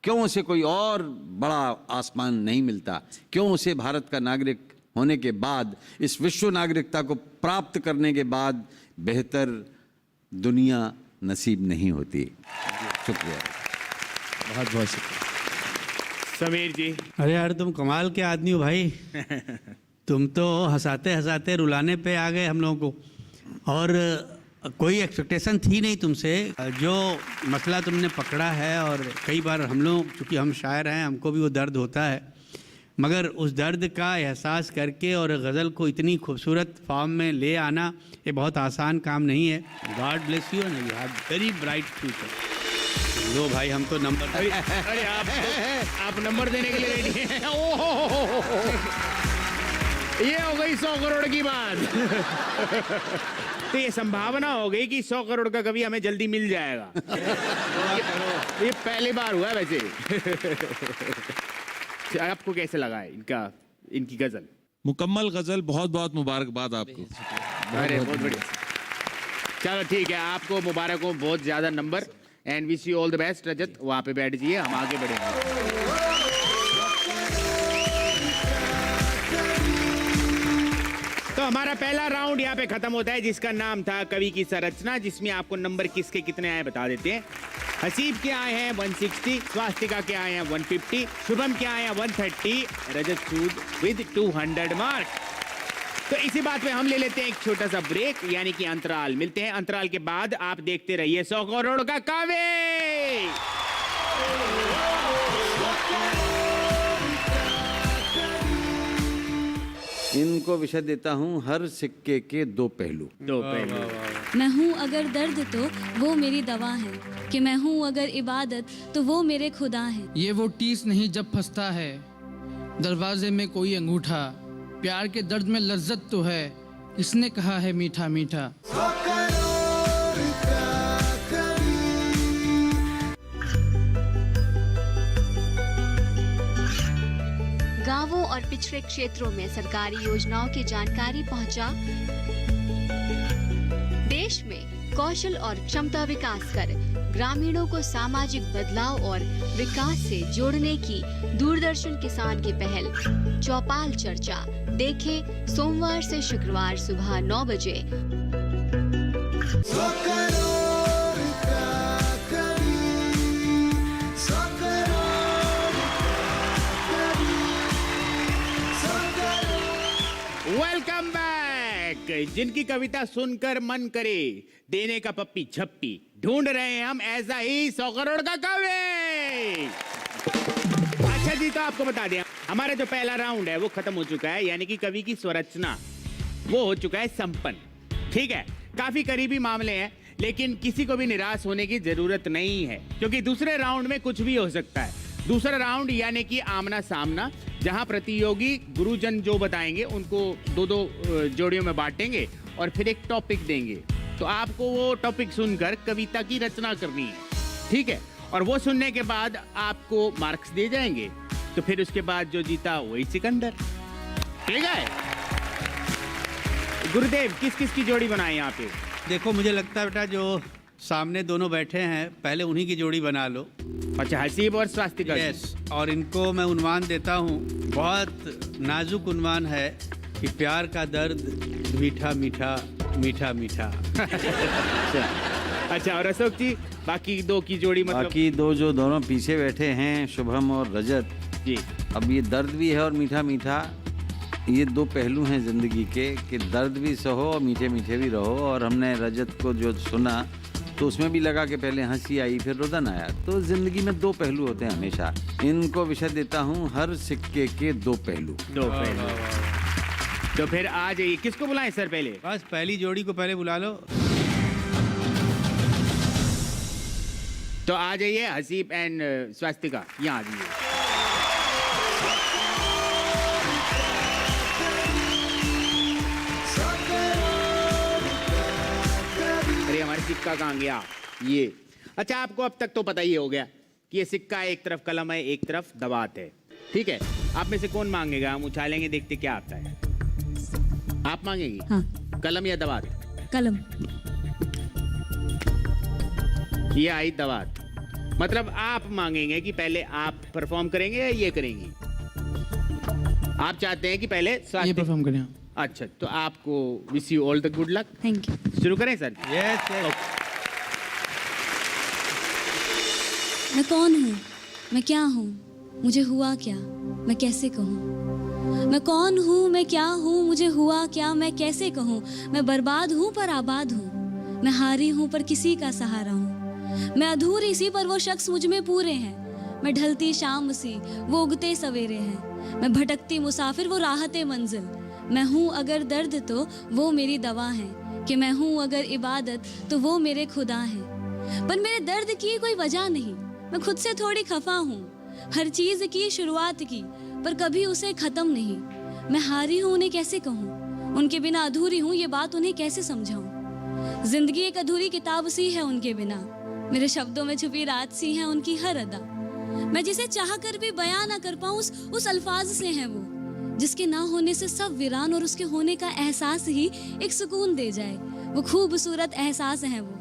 क्यों उसे कोई और बड़ा आसमान नहीं मिलता? क्यों उसे भारत का नागरिक होने के बाद, इस विश्व नागरिकता को प्राप्त करने के बाद बेहतर दुनिया नसीब नहीं होती। शुक्रिया। बहुत बहुत शुक्रिया। समीर जी। अरे यार तुम कमाल के आदमी हो भाई। तुम तो हंसाते हंसाते रुलाने पे आ गए हम लोगों को, और कोई एक्सपेक्टेशन थी नहीं तुमसे। जो मसला तुमने पकड़ा है, और कई बार हम लोग चूँकि हम शायर हैं, हमको भी वो दर्द होता है, मगर उस दर्द का एहसास करके और गज़ल को इतनी खूबसूरत फॉर्म में ले आना ये बहुत आसान काम नहीं है। God bless you and you have very bright future. लो भाई हम तो नंबर अरे आप नंबर देने के लिए रेडी हैं? ओह, ये हो गई 100 करोड़ की बात। तो ये संभावना हो गई कि 100 करोड़ का कभी हमें जल्दी मिल जाएगा। ये पहली बार हुआ है वैसे। आपको कैसे लगा है इनकी गजल? मुकम्मल गजल, बहुत बहुत मुबारकबाद आपको। अरे बहुत बढ़िया। चलो ठीक है, आपको मुबारक हो, बहुत ज्यादा number, and wish you all the best. Rajat वहाँ पे बैठ जाइए, हम आगे बढ़ेंगे। तो हमारा पहला राउंड यहाँ पे खत्म होता है, जिसका नाम था कवि की संरचना, जिसमें आपको नंबर किसके कितने आए बता देते हैं। हसीब के आए हैं 160, स्वास्तिका के आए हैं 150, शुभम के आए हैं 130, रजत सूद विद 200 मार्क। तो इसी बात पे हम ले लेते हैं एक छोटा सा ब्रेक, यानी कि अंतराल। मिलते हैं अंतराल के बाद। आप देखते रहिए 100 करोड़ का कावे। इनको विषय देता हूँ हर सिक्के के दो पहलू। दो पहलू। मैं हूँ अगर दर्द तो वो मेरी दवा है, कि मैं हूँ अगर इबादत तो वो मेरे खुदा है। ये वो टीस नहीं जब फंसता है दरवाजे में कोई अंगूठा, प्यार के दर्द में लज्जत तो है, किसने कहा है मीठा मीठा। गांवों और पिछड़े क्षेत्रों में सरकारी योजनाओं की जानकारी पहुंचा। देश में कौशल और क्षमता विकास कर ग्रामीणों को सामाजिक बदलाव और विकास से जोड़ने की दूरदर्शन किसान की पहल चौपाल चर्चा देखें सोमवार से शुक्रवार सुबह 9 बजे। Welcome back. जिनकी कविता सुनकर मन करे देने का पप्पी झप्पी, ढूंढ रहे हैं हम ऐसा ही 100 करोड़ का कवि। अच्छा जी, तो आपको बता दें हमारा जो पहला राउंड है वो खत्म हो चुका है, यानी कि कवि की स्वरचना वो हो चुका है संपन्न। ठीक है, काफी करीबी मामले हैं, लेकिन किसी को भी निराश होने की जरूरत नहीं है, क्योंकि दूसरे राउंड में कुछ भी हो सकता है। दूसरा राउंड यानी कि आमना सामना, जहां प्रतियोगी गुरुजन जो बताएंगे उनको दो दो जोड़ियों में बांटेंगे और फिर एक टॉपिक देंगे। तो आपको वो टॉपिक सुनकर कविता की रचना करनी है, ठीक है, और वो सुनने के बाद आपको मार्क्स दिए जाएंगे। तो फिर उसके बाद जो जीता वही सिकंदर। ठीक है गुरुदेव, किस किस की जोड़ी बनाए यहाँ पे? देखो मुझे लगता है बेटा जो सामने दोनों बैठे हैं पहले उन्हीं की जोड़ी बना लो। अच्छा, हसीब और स्वास्तिका। यस, और इनको मैं उन्वान देता हूँ, बहुत नाजुक उन्वान है कि प्यार का दर्द मीठा मीठा मीठा मीठा। अच्छा, और अशोक जी बाकी दो की जोड़ी मतलब? बाकी दो जो दोनों पीछे बैठे हैं, शुभम और रजत जी, अब ये दर्द भी है और मीठा मीठा, ये दो पहलू हैं जिंदगी के कि दर्द भी सहो और मीठे मीठे भी रहो। और हमने रजत को जो सुना तो उसमें भी लगा कि पहले हंसी आई फिर रुदन आया। तो जिंदगी में दो पहलू होते हैं हमेशा। इनको विषय देता हूँ हर सिक्के के दो पहलू। दो पहलू। तो फिर आ जाइए, किसको बुलाएं सर? पहले बस पहली जोड़ी को पहले बुला लो। तो आ जाइए हसीब एंड स्वास्तिका, यहाँ आ जाइए। अरे हमारे सिक्का कहाँ गया? ये अच्छा, आपको अब तक तो पता ही हो गया कि ये सिक्का एक तरफ कलम है, एक तरफ दवात है। ठीक है, आप में से कौन मांगेगा? हम उछालेंगे, देखते क्या आता है। आप मांगेंगी? हाँ। कलम या दवात? कलम। ये आई दवात, मतलब आप मांगेंगे कि पहले आप परफॉर्म करेंगे या ये करेंगी? आप चाहते हैं कि पहले ये परफॉर्म करें। अच्छा, तो आपको wish you all the good luck. Thank you. शुरू करें सर? यस। मैं कौन हूँ, मैं क्या हूँ, मुझे हुआ क्या, मैं कैसे कहूँ। मैं कौन हूँ, मैं क्या हूँ, मुझे हुआ क्या, मैं कैसे कहूँ। मैं बर्बाद हूँ पर आबाद हूँ, मैं हारी हूँ पर किसी का सहारा हूँ। मैं अधूरी सी पर वो शख्स मुझ में पूरे हैं। मैं ढलती शाम सी, वो उगते सवेरे हैं। मैं भटकती मुसाफिर, वो राहते मंजिल। मैं हूँ अगर दर्द तो वो मेरी दवा है, कि मैं हूँ अगर इबादत तो वो मेरे खुदा हैं। पर मेरे दर्द की कोई वजह नहीं, मैं खुद से थोड़ी खफा हूँ। हर चीज की शुरुआत की पर कभी उसे खत्म नहीं। मैं हारी हूँ, उन्हें कैसे कहूँ, उनके बिना अधूरी हूँ, ये बात उन्हें कैसे समझाऊँ। जिंदगी एक अधूरी किताब सी है उनके बिना, मेरे शब्दों में छुपी रात सी है उनकी हर अदा। मैं जिसे चाह कर भी बयां ना कर पाऊँ उस अल्फाज से है वो, जिसके ना होने से सब वीरान और उसके होने का एहसास ही एक सुकून दे जाए। वो खूबसूरत एहसास है वो।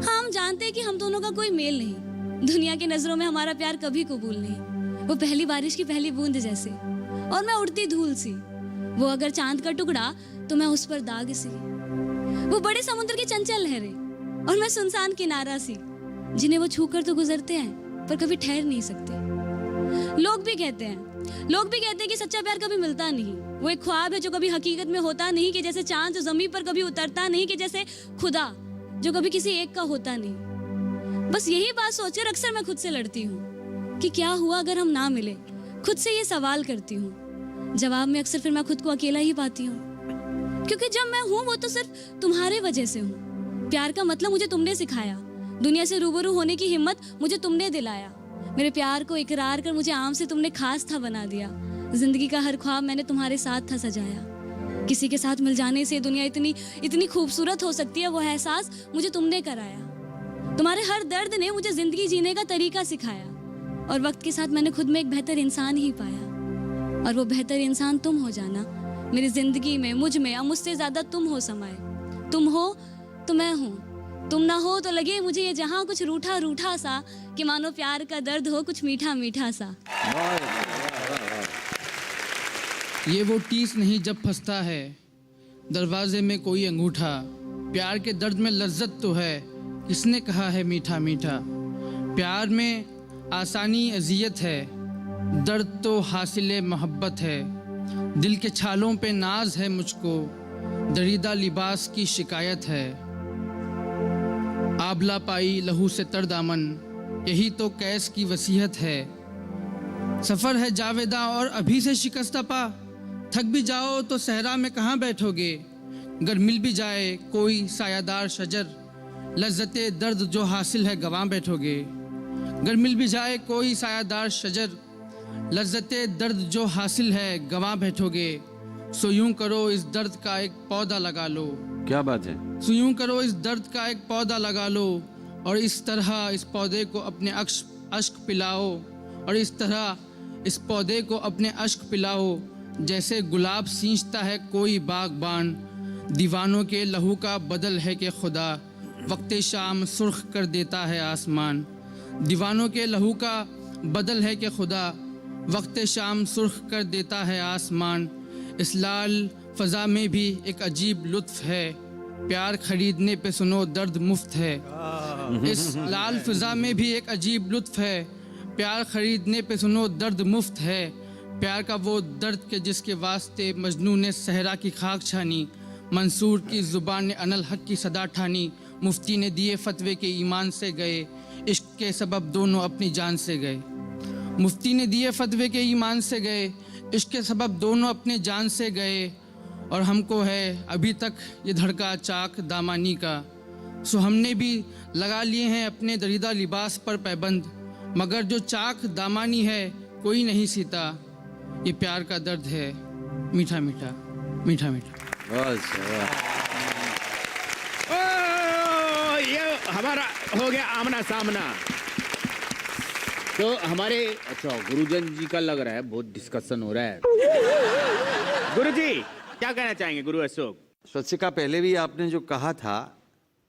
हाँ, हम जानते हैं कि हम दोनों का कोई मेल नहीं, दुनिया की नजरों में हमारा प्यार कभी कबूल नहीं। वो पहली बारिश की पहली बूंद जैसे और मैं उड़ती धूल सी। वो अगर चांद का टुकड़ा तो मैं उस पर दाग सी। वो बड़े समुद्र की चंचल लहरें और मैं सुनसान किनारा सी, जिन्हें वो छूकर तो गुजरते हैं पर कभी ठहर नहीं सकते। लोग भी कहते हैं कि सच्चा प्यार कभी मिलता नहीं। वो एक ख्वाब है जो कभी हकीकत में होता नहीं, कि जैसे चांद जो जमीन पर कभी उतरता नहीं, कि जैसे खुदा जो कभी किसी एक का होता नहीं। बस यही बात सोचकर अक्सर मैं खुद से लड़ती हूँ कि क्या हुआ अगर हम ना मिले। खुद से ये सवाल करती हूँ, जवाब में अक्सर फिर मैं खुद को अकेला ही पाती हूँ, क्योंकि जब मैं हूँ वो तो सिर्फ तुम्हारे वजह से हूँ। प्यार का मतलब मुझे तुमने सिखाया, दुनिया से रूबरू होने की हिम्मत मुझे तुमने दिलाया। मेरे प्यार को इकरार कर मुझे आम से तुमने खास था बना दिया। जिंदगी का हर ख्वाब मैंने तुम्हारे साथ था सजाया। किसी के साथ मिल जाने से दुनिया इतनी खूबसूरत हो सकती है, वो एहसास मुझे तुमने कराया। तुम्हारे हर दर्द ने मुझे जिंदगी जीने का तरीका सिखाया, और वक्त के साथ मैंने खुद में एक बेहतर इंसान ही पाया। और वो बेहतर इंसान तुम हो जाना मेरी जिंदगी में, मुझ में, अब मुझसे ज्यादा तुम हो समाये। तुम हो तो मैं हूँ, तुम ना हो तो लगे मुझे ये जहां कुछ रूठा रूठा सा, कि मानो प्यार का दर्द हो कुछ मीठा मीठा सा। ये वो टीस नहीं जब फंसता है दरवाजे में कोई अंगूठा। प्यार के दर्द में लज्जत तो है, किसने कहा है मीठा मीठा। प्यार में आसानी अजियत है, दर्द तो हासिल मोहब्बत है। दिल के छालों पे नाज है मुझको, दरीदा लिबास की शिकायत है। आबला पाई लहू से तर दामन, यही तो कैस की वसीयत है। सफ़र है जावेदा और अभी से शिकस्ता पा, थक भी जाओ तो सहरा में कहाँ बैठोगे। अगर मिल भी जाए कोई सायादार शजर, लज्जते दर्द जो हासिल है गवां बैठोगे। अगर मिल भी जाए कोई सायादार शजर, लज्जते दर्द जो हासिल है गवां बैठोगे। सो यूं करो इस दर्द का एक पौधा लगा लो। क्या बात है। सो यूं करो इस दर्द का एक पौधा लगा लो, और इस तरह इस पौधे को अपने अश्क पिलाओ। और इस तरह इस पौधे को अपने अश्क पिलाओ, जैसे गुलाब सींचता है कोई बागबान। दीवानों के लहू का बदल है कि खुदा, वक्त शाम सुर्ख कर देता है आसमान। दीवानों के लहू का बदल है कि खुदा, वक्त शाम सुर्ख कर देता है आसमान। इस लाल फ़ज़ा में भी एक अजीब लुत्फ़ है, प्यार खरीदने पे सुनो दर्द मुफ्त है। इस लाल फ़ज़ा में भी एक अजीब लुत्फ़ है, प्यार खरीदने पे सुनो दर्द मुफ्त है। प्यार का वो दर्द के जिसके वास्ते मजनू ने सहरा की खाक छानी। मंसूर की ज़ुबान ने अनल हक की सदा ठानी। मुफ्ती ने दिए फतवे के ईमान से गए, इश्क के सबब दोनों अपनी जान से गए। मुफ्ती ने दिए फतवे के ईमान से गए, इश्क के सबब दोनों अपने जान से गए। और हमको है अभी तक ये धड़का चाक दामानी का। सो हमने भी लगा लिए हैं अपने दरीदा लिबास पर पैबंद, मगर जो चाक दामानी है कोई नहीं सीता। ये प्यार का दर्द है मीठा मीठा मीठा मीठा। ये हमारा हो गया आमना सामना। तो हमारे अच्छा गुरुजन जी का लग रहा है बहुत डिस्कशन हो रहा है। गुरुजी क्या कहना चाहेंगे? गुरु अशोक। स्वच्छिका, पहले भी आपने जो कहा था,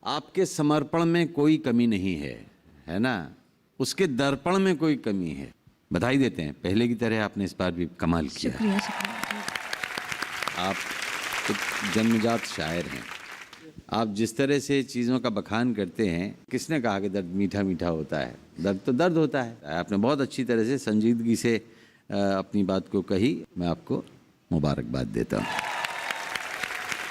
आपके समर्पण में कोई कमी नहीं है ना, उसके दर्पण में कोई कमी है। बधाई देते हैं, पहले की तरह आपने इस बार भी कमाल किया। शुक्रिया। आप एक जन्मजात शायर हैं। आप जिस तरह से चीज़ों का बखान करते हैं, किसने कहा कि दर्द मीठा मीठा होता है? दर्द तो दर्द होता है। आपने बहुत अच्छी तरह से संजीदगी से अपनी बात को कही। मैं आपको मुबारकबाद देता हूँ।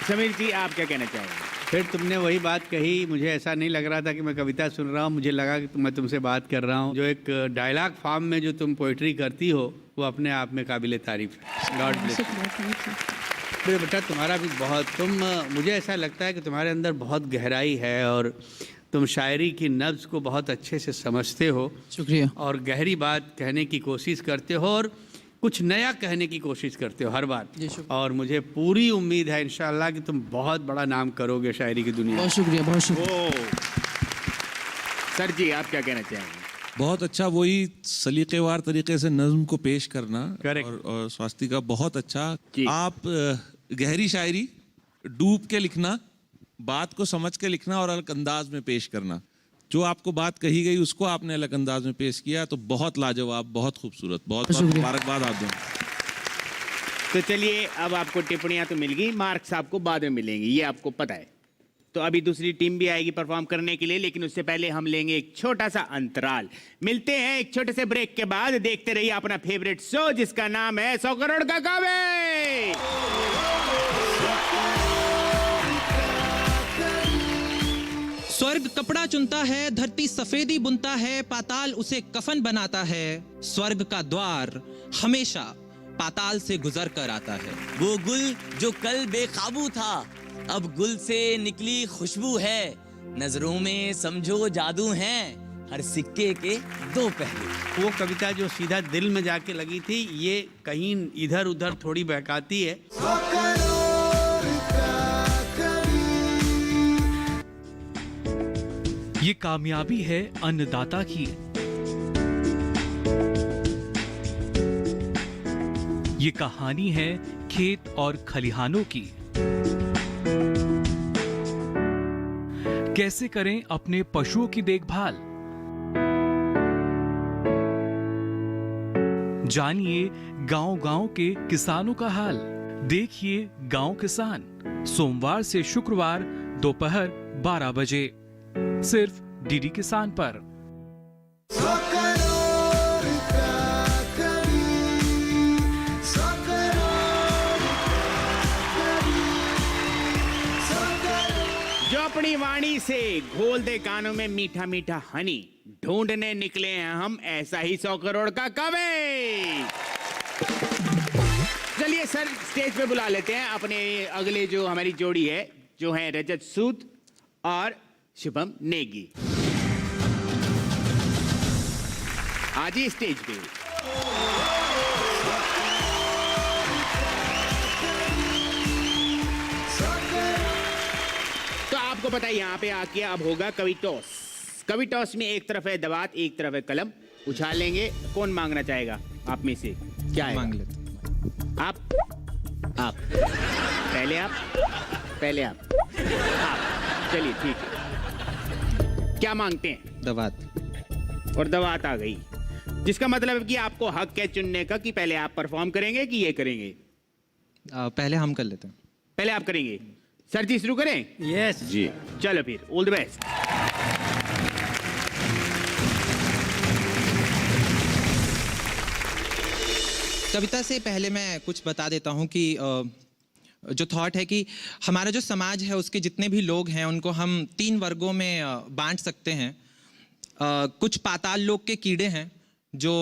समीर जी, आप क्या कहना चाहेंगे? फिर तुमने वही बात कही, मुझे ऐसा नहीं लग रहा था कि मैं कविता सुन रहा हूँ, मुझे लगा कि मैं तुमसे बात कर रहा हूँ। जो एक डायलॉग फॉर्म में जो तुम पोइट्री करती हो वो अपने आप में काबिल तारीफ है। God bless you. बेटा तुम्हारा भी मुझे ऐसा लगता है कि तुम्हारे अंदर बहुत गहराई है और तुम शायरी की नब्ज़ को बहुत अच्छे से समझते हो। शुक्रिया। और गहरी बात कहने की कोशिश करते हो और कुछ नया कहने की कोशिश करते हो हर बार। और मुझे पूरी उम्मीद है इंशाअल्लाह कि तुम बहुत बड़ा नाम करोगे शायरी की दुनिया में। बहुत शुक्रिया, बहुत शुक्रिया। सर जी, आप क्या कहना चाहेंगे? बहुत अच्छा, वही सलीकेवार तरीके से नज्म को पेश करना। Correct. और स्वास्तिका बहुत अच्छा। जी। आप गहरी शायरी डूब के लिखना, बात को समझ के लिखना और अलग अंदाज में पेश करना। जो आपको बात कही गई उसको आपने अलग अंदाज में पेश किया, तो बहुत लाजवाब, बहुत खूबसूरत, बहुत बहुत मुबारकबाद आप दोनों। तो चलिए, अब आपको टिप्पणियां तो मिल गई, मार्क्स आपको बाद में मिलेंगे, ये आपको पता है। तो अभी दूसरी टीम भी आएगी परफॉर्म करने के लिए, लेकिन उससे पहले हम लेंगे एक छोटा सा अंतराल। मिलते हैं एक छोटे से ब्रेक के बाद। देखते रहिए अपना फेवरेट शो जिसका नाम है 100 करोड़ का कावे। स्वर्ग कपड़ा चुनता है, धरती सफेदी बुनता है, पाताल उसे कफन बनाता है। स्वर्ग का द्वार हमेशा पाताल से गुजर कर आता है। वो गुल जो कल बेकाबू था, अब गुल से निकली खुशबू है। नजरों में समझो जादू है, हर सिक्के के दो पहलू। वो कविता जो सीधा दिल में जाके लगी थी, ये कहीं इधर उधर थोड़ी बहकाती है। ये कामयाबी है अन्नदाता की। ये कहानी है खेत और खलिहानों की। कैसे करें अपने पशुओं की देखभाल, जानिए गांव-गांव के किसानों का हाल। देखिए गांव किसान, सोमवार से शुक्रवार दोपहर 12 बजे, सिर्फ डीडी किसान पर। जो अपनी वाणी से घोल दे कानों में मीठा मीठा हनी, ढूंढने निकले हैं हम ऐसा ही 100 करोड़ का कवि। चलिए सर, स्टेज पे बुला लेते हैं अपने अगले जो हमारी जोड़ी है, जो है रजत सूद और शुभम नेगी। आज ही स्टेज पे। तो आपको पता है यहाँ पे आके अब होगा कवि टॉस। कवि टॉस में एक तरफ है दवात, एक तरफ है कलम। उछाल लेंगे, कौन मांगना चाहेगा आप में से? क्या है? मांग लेते। आप पहले आप। चलिए ठीक है। क्या मांगते हैं? दवात। और दवात आ गई, जिसका मतलब है कि आपको हक है चुनने का कि पहले आप परफॉर्म करेंगे कि ये करेंगे। पहले हम कर लेते हैं। पहले आप करेंगे। सर जी शुरू करें? यस जी। चलो फिर, ऑल द बेस्ट। कविता से पहले मैं कुछ बता देता हूँ कि जो थॉट है कि हमारा जो समाज है उसके जितने भी लोग हैं उनको हम 3 वर्गों में बांट सकते हैं। कुछ पाताल लोग के कीड़े हैं, जो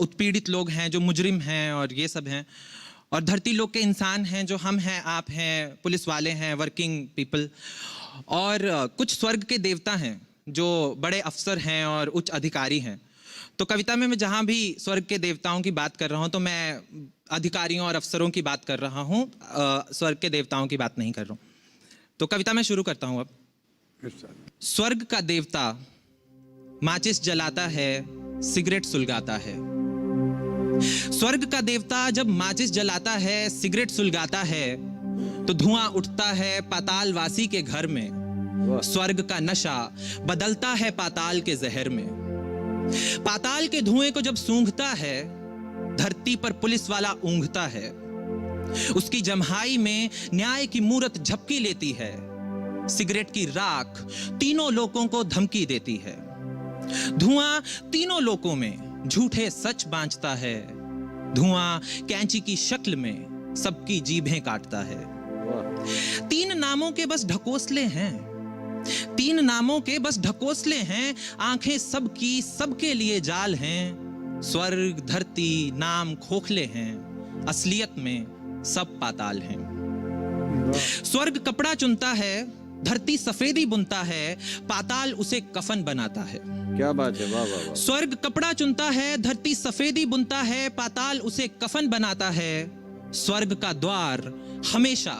उत्पीड़ित लोग हैं, जो मुजरिम हैं और ये सब हैं। और धरती लोग के इंसान हैं, जो हम हैं, आप हैं, पुलिस वाले हैं, वर्किंग पीपल। और कुछ स्वर्ग के देवता हैं, जो बड़े अफसर हैं और उच्च अधिकारी हैं। तो कविता में मैं जहाँ भी स्वर्ग के देवताओं की बात कर रहा हूँ तो मैं अधिकारियों और अफसरों की बात कर रहा हूँ, स्वर्ग के देवताओं की बात नहीं कर रहा हूँ। तो कविता में शुरू करता हूँ अब। स्वर्ग का देवता माचिस जलाता है, सिगरेट सुलगाता है। स्वर्ग का देवता जब माचिस जलाता है, सिगरेट सुलगाता है, तो धुआं उठता है पातालवासी के घर में। स्वर्ग का नशा बदलता है पाताल के जहर में। पाताल के धुएं को जब सूंघता है, धरती पर पुलिस वाला ऊंघता है। उसकी जम्हाई में न्याय की मूरत झपकी लेती है। सिगरेट की राख तीनों लोगों को धमकी देती है। धुआं तीनों लोगों में झूठे सच बांचता है। धुआं कैंची की शक्ल में सबकी जीभें काटता है। तीन नामों के बस ढकोसले हैं, तीन नामों के बस ढकोसले हैं। आंखें सबकी सबके लिए जाल हैं। स्वर्ग धरती नाम खोखले हैं, असलियत में सब पाताल हैं। स्वर्ग कपड़ा चुनता है, धरती सफेदी बुनता है, पाताल उसे कफन बनाता है। क्या बात है, वाह वाह वाह। स्वर्ग कपड़ा चुनता है, धरती सफेदी बुनता है, पाताल उसे कफन बनाता है। स्वर्ग का द्वार हमेशा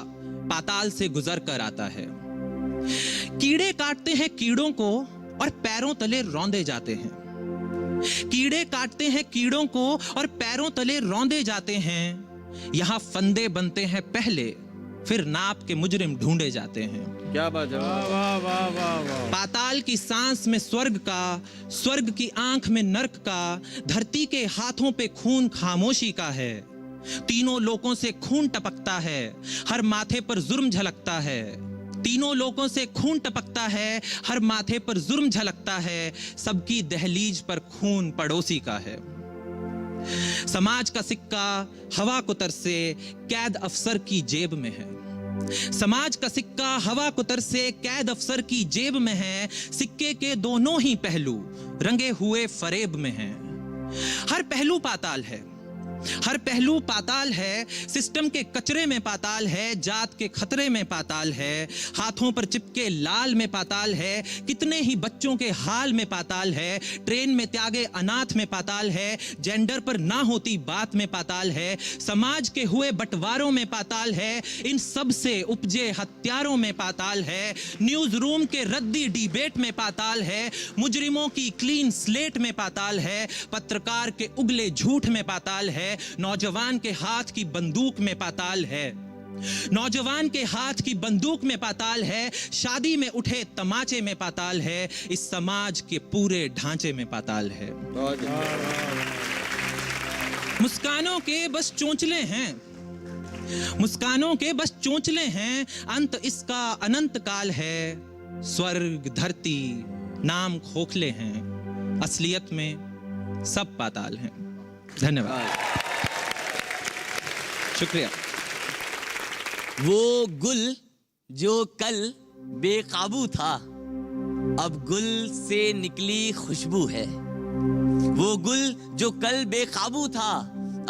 पाताल से गुजर कर आता है। कीड़े काटते हैं कीड़ों को और पैरों तले रौंदे जाते हैं। कीड़े काटते हैं कीड़ों को और पैरों तले रौंदे जाते हैं। यहां फंदे बनते हैं पहले, फिर नाप के मुजरिम ढूंढे जाते हैं। क्या बात है, वाह वाह वाह वाह वाह। पाताल की सांस में स्वर्ग का, स्वर्ग की आंख में नर्क का, धरती के हाथों पे खून खामोशी का है। तीनों लोगों से खून टपकता है, हर माथे पर जुर्म झलकता है। तीनों लोगों से खून टपकता है, हर माथे पर जुर्म झलकता है। सबकी दहलीज पर खून पड़ोसी का है। समाज का सिक्का हवा को तरसे कैद अफसर की जेब में है। समाज का सिक्का हवा को तरसे कैद अफसर की जेब में है। सिक्के के दोनों ही पहलू रंगे हुए फरेब में हैं। हर पहलू पाताल है, हर पहलू पाताल है। सिस्टम के कचरे में पाताल है, जात के खतरे में पाताल है। हाथों पर चिपके लाल में पाताल है, कितने ही बच्चों के हाल में पाताल है। ट्रेन में त्यागे अनाथ में पाताल है, जेंडर पर ना होती बात में पाताल है। समाज के हुए बंटवारों में पाताल है, इन सब से उपजे हत्यारों में पाताल है। न्यूज रूम के रद्दी डिबेट में पाताल है, मुजरिमों की क्लीन स्लेट में पाताल है। पत्रकार के उगले झूठ में पाताल है, नौजवान के हाथ की बंदूक में पाताल है। नौजवान के हाथ की बंदूक में पाताल है। शादी में उठे तमाचे में पाताल है। इस समाज के पूरे ढांचे में पाताल है। मुस्कानों के बस चोंचले हैं, मुस्कानों के बस चोंचले हैं। अंत इसका अनंत काल है। स्वर्ग धरती नाम खोखले हैं, असलियत में सब पाताल हैं। धन्यवाद, शुक्रिया। वो गुल जो कल बेकाबू था, अब गुल से निकली खुशबू है। वो गुल जो कल बेकाबू था,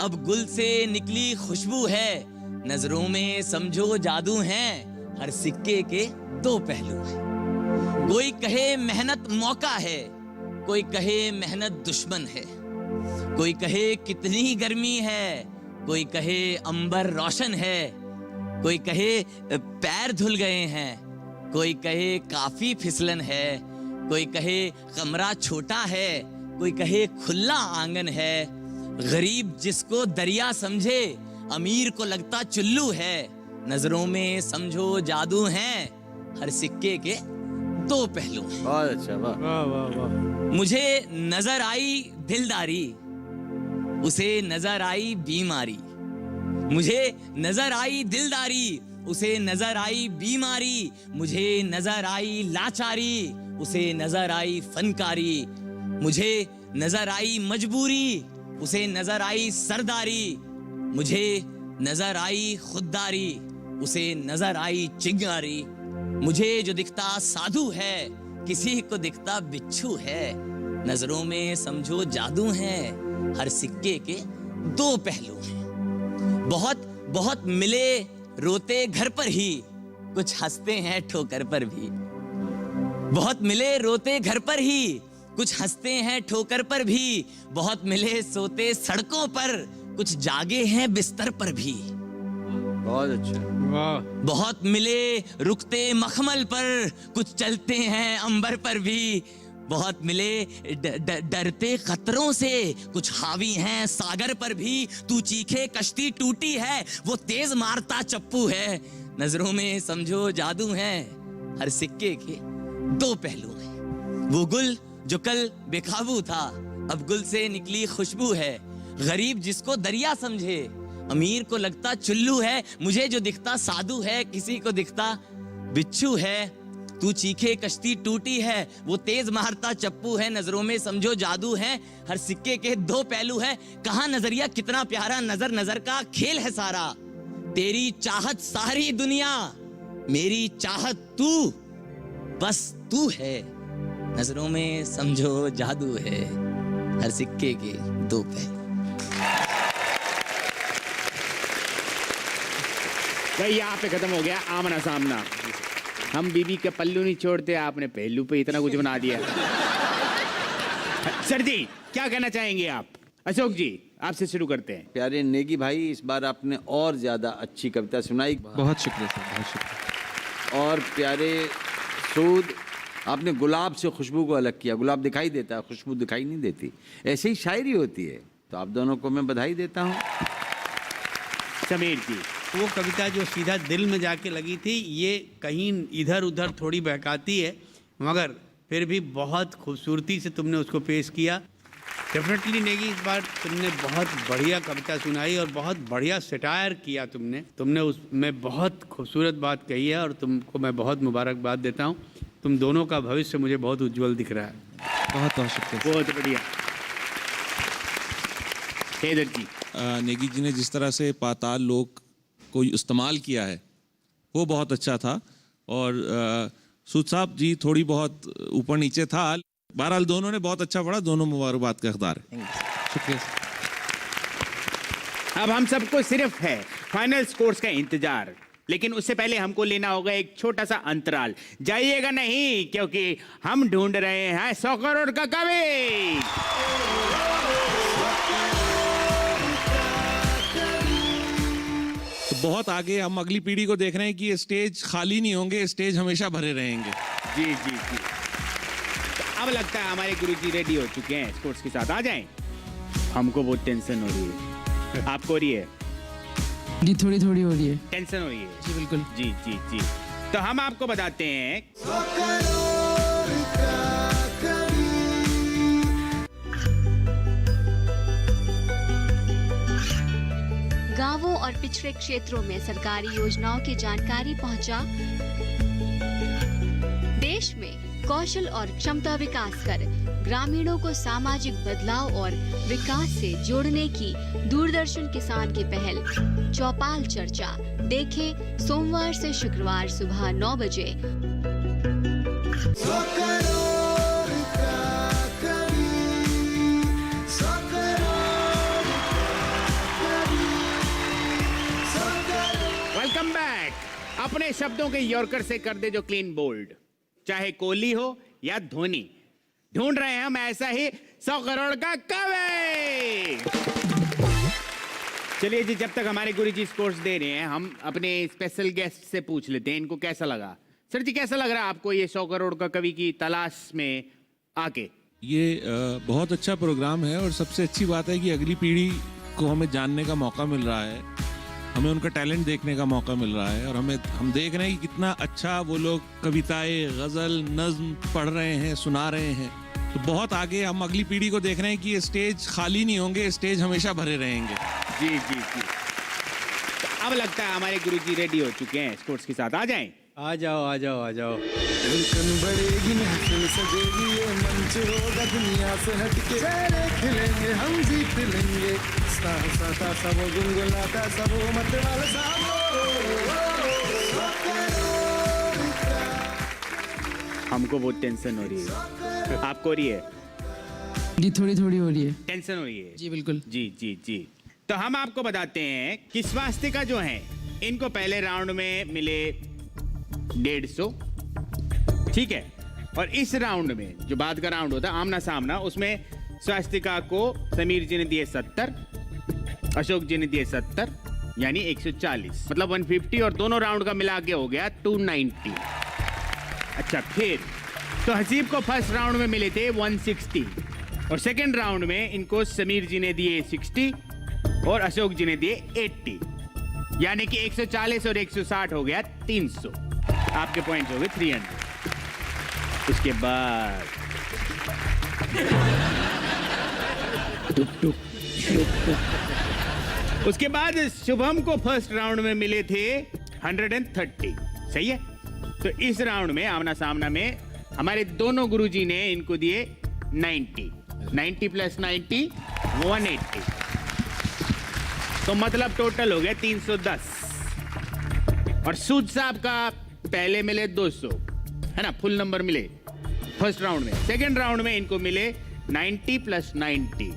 अब गुल से निकली खुशबू है। नजरों में समझो जादू है, हर सिक्के के दो पहलू हैं। कोई कहे मेहनत मौका है, कोई कहे मेहनत दुश्मन है। कोई कहे कितनी गर्मी है, कोई कहे अंबर रोशन है। कोई कहे पैर धुल गए हैं, कोई कहे काफी फिसलन है। कोई कहे कमरा छोटा है, कोई कहे खुला आंगन है। गरीब जिसको दरिया समझे, अमीर को लगता चुल्लू है। नजरों में समझो जादू है, हर सिक्के के दो पहलू हैं। बहुत अच्छा, वाह वाह वाह। मुझे नजर आई दिलदारी, उसे नजर आई बीमारी। मुझे नजर आई दिलदारी, उसे नजर आई बीमारी। मुझे नजर आई लाचारी, उसे नजर आई फनकारी। मुझे नजर आई मजबूरी, उसे नजर आई सरदारी। मुझे नजर आई खुददारी, उसे नजर आई चिंगारी। मुझे जो दिखता साधु है, किसी को दिखता बिच्छू है। नजरों में समझो जादू है, हर सिक्के के दो पहलू हैं। बहुत बहुत मिले रोते घर पर ही, कुछ हंसते हैं ठोकर पर भी। बहुत मिले रोते घर पर ही, कुछ हंसते हैं ठोकर पर भी। बहुत मिले सोते सड़कों पर, कुछ जागे हैं बिस्तर पर भी। बहुत अच्छा, वाह। बहुत मिले रुकते मखमल पर, कुछ चलते हैं अंबर पर भी। बहुत मिले डरते खतरों से, कुछ हावी हैं सागर पर भी। तू चीखे कश्ती टूटी है, वो तेज मारता चप्पू है। नजरों में समझो जादू है, हर सिक्के के दो पहलू हैं। वो गुल जो कल बेकाबू था, अब गुल से निकली खुशबू है। गरीब जिसको दरिया समझे, अमीर को लगता चुल्लू है। मुझे जो दिखता साधु है, किसी को दिखता बिच्छू है। तू चीखे कश्ती टूटी है, वो तेज मारता चप्पू है, नजरों में समझो जादू है, हर सिक्के के दो पहलू है, कहाँ नजरिया कितना प्यारा, नजर नजर का खेल है सारा, तेरी चाहत सारी दुनिया, मेरी चाहत तू, बस तू है, नजरों में समझो जादू है, हर सिक्के के दो पहलू। भाई यहाँ पे खत्म हो गया आमना सामना। हम बीबी के पल्लू नहीं छोड़ते, आपने पहलू पे इतना कुछ बना दिया। सर जी क्या कहना चाहेंगे आप? अशोक जी आपसे शुरू करते हैं। प्यारे नेगी भाई, इस बार आपने और ज़्यादा अच्छी कविता सुनाई। बहुत शुक्रिया सर, बहुत शुक्रिया। और प्यारे सूद, आपने गुलाब से खुशबू को अलग किया। गुलाब दिखाई देता है, खुशबू दिखाई नहीं देती। ऐसे ही शायरी होती है। तो आप दोनों को मैं बधाई देता हूँ। समीर जी, वो कविता जो सीधा दिल में जाके लगी थी, ये कहीं इधर उधर थोड़ी बहकाती है, मगर फिर भी बहुत खूबसूरती से तुमने उसको पेश किया। डेफिनेटली नेगी, इस बार तुमने बहुत बढ़िया कविता सुनाई और बहुत बढ़िया सटायर किया तुमने उसमें बहुत खूबसूरत बात कही है और तुमको मैं बहुत मुबारकबाद देता हूँ। तुम दोनों का भविष्य मुझे बहुत उज्जवल दिख रहा है। बहुत बहुत शुक्रिया। बहुत बढ़िया। हैदर जी, नेगी जी ने जिस तरह से पाताल लोक को इस्तेमाल किया है वो बहुत अच्छा था। और सूद साहब जी थोड़ी बहुत ऊपर नीचे था, बहरहाल दोनों ने बहुत अच्छा पढ़ा, दोनों मुबारकबाद का हकदार है। शुक्रिया सर। अब हम सबको सिर्फ है फाइनल स्कोर्स का इंतजार, लेकिन उससे पहले हमको लेना होगा एक छोटा सा अंतराल। जाइएगा नहीं, क्योंकि हम ढूंढ रहे हैं 100 करोड़ का कवि। तो बहुत आगे हम अगली पीढ़ी को देख रहे हैं कि ये स्टेज खाली नहीं होंगे, स्टेज हमेशा भरे रहेंगे। जी जी जी। तो अब लगता है हमारे गुरुजी रेडी हो चुके हैं स्पोर्ट्स के साथ। आ जाएं। हमको बहुत टेंशन हो रही है। आपको हो रही है? जी थोड़ी थोड़ी हो रही है। टेंशन हो रही है? जी बिल्कुल। जी जी जी। तो हम आपको बताते हैं गांवों और पिछड़े क्षेत्रों में सरकारी योजनाओं की जानकारी पहुंचा। देश में कौशल और क्षमता विकास कर ग्रामीणों को सामाजिक बदलाव और विकास से जोड़ने की दूरदर्शन किसान की पहल चौपाल चर्चा देखें सोमवार से शुक्रवार सुबह 9 बजे। Welcome back. अपने शब्दों के यॉर्कर से कर दे जो क्लीन बोल्ड, चाहे कोहली हो या धोनी, ढूंढ रहे हैं हम ऐसा ही 100 करोड़ का कवि। चलिए जी, जब तक हमारे गुरुजी स्कोर्स दे रहे हैं, हम अपने स्पेशल गेस्ट से पूछ लेते हैं इनको कैसा लगा। सर जी कैसा लग रहा है आपको ये 100 करोड़ का कवि की तलाश में आके? ये बहुत अच्छा प्रोग्राम है और सबसे अच्छी बात है कि अगली पीढ़ी को हमें जानने का मौका मिल रहा है, हमें उनका टैलेंट देखने का मौका मिल रहा है और हम देख रहे हैं कि कितना अच्छा वो लोग कविताएं, गज़ल, नज्म पढ़ रहे हैं, सुना रहे हैं। तो बहुत आगे हम अगली पीढ़ी को देख रहे हैं कि ये स्टेज खाली नहीं होंगे, स्टेज हमेशा भरे रहेंगे। जी जी जी। तो अब लगता है हमारे गुरुजी रेडी हो चुके हैं स्पोर्ट्स के साथ। आ जाएं। आ जाओ आ जाओ आ जाओ। बढ़ेगी महफिल सजेगी, ये मंच होगा दुनिया से हटके, चेहरे खिलेंगे हम जीत लेंगे, साता सब गुनगुनाता सब मत वाला सब। हमको बहुत टेंशन हो रही है। आपको हो रही है? जी थोड़ी थोड़ी हो रही है। टेंशन हो रही है? जी बिल्कुल। जी जी जी। तो हम आपको बताते हैं कि स्वास्तिका जो है, इनको पहले राउंड में मिले 150, ठीक है, और इस राउंड में जो बाद का राउंड होता है आमना सामना, उसमें स्वास्तिका को समीर जी ने दिए 70, अशोक जी ने दिए 70, यानी 140, मतलब 150, और दोनों राउंड का मिला के हो गया 290। अच्छा, फिर तो हसीब को फर्स्ट राउंड में मिले थे 160, और सेकेंड राउंड में इनको समीर जी ने दिए 60 और अशोक जी ने दिए 80, यानी कि 140 और 160 हो गया 300। आपके पॉइंट हो गए 300। उसके बाद उसके बाद शुभम को फर्स्ट राउंड में मिले थे 130, सही है। तो इस राउंड में आमना सामना में हमारे दोनों गुरुजी ने इनको दिए 90 प्लस 90 180। तो मतलब टोटल हो गया 310। और सूद साहब का पहले मिले 200, है ना, फुल नंबर मिले फर्स्ट राउंड में। सेकंड राउंड में इनको मिले 90 प्लस 90,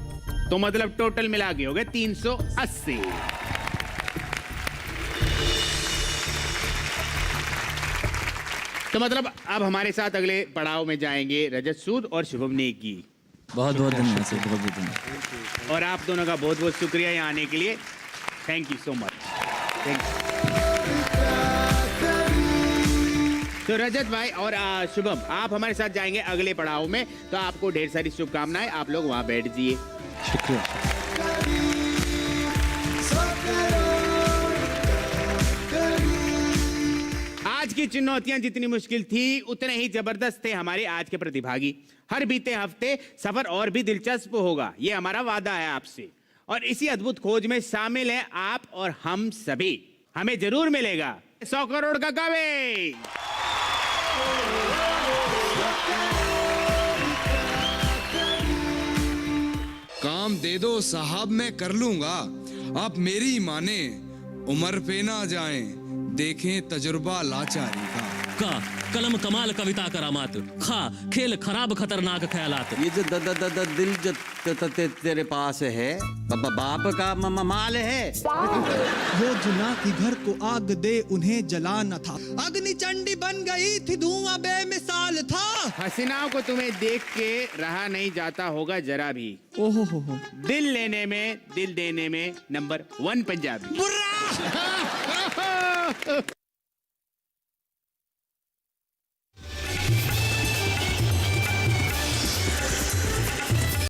तो मतलब टोटल मिला के हो गए 380। तो मतलब अब हमारे साथ अगले पड़ाव में जाएंगे रजत सूद और शुभम नेगी। बहुत बहुत धन्यवाद सर, बहुत बहुत धन्यवाद। और आप दोनों का बहुत बहुत शुक्रिया यहाँ आने के लिए। Thank you so much. Thank you. तो रजत भाई और शुभम, आप हमारे साथ जाएंगे अगले पड़ाव में, तो आपको ढेर सारी शुभकामनाएं। आप लोग वहां बैठ जाइए। शुक्रिया। आज की चुनौतियां जितनी मुश्किल थी उतने ही जबरदस्त थे हमारे आज के प्रतिभागी। हर बीते हफ्ते सफर और भी दिलचस्प होगा, ये हमारा वादा है आपसे। और इसी अद्भुत खोज में शामिल हैं आप और हम सभी। हमें जरूर मिलेगा 100 करोड़ का कवे। काम दे दो साहब, मैं कर लूंगा। आप मेरी माने, उम्र पे ना जाएं, देखें तजुर्बा लाचारी का। कलम कमाल कविता करामात, खा खेल खराब खतरनाक ख्यालात। ये जो दिल जो तेरे पास है, बाप का माल है। वो जुना की घर को आग दे उन्हें जलाना था, अग्नि चंडी बन गई थी, धुआं बेमिसाल था। हसीनाओं को तुम्हें देख के रहा नहीं जाता होगा जरा भी। ओहो हो। दिल लेने में दिल देने में नंबर 1 पंजाबी।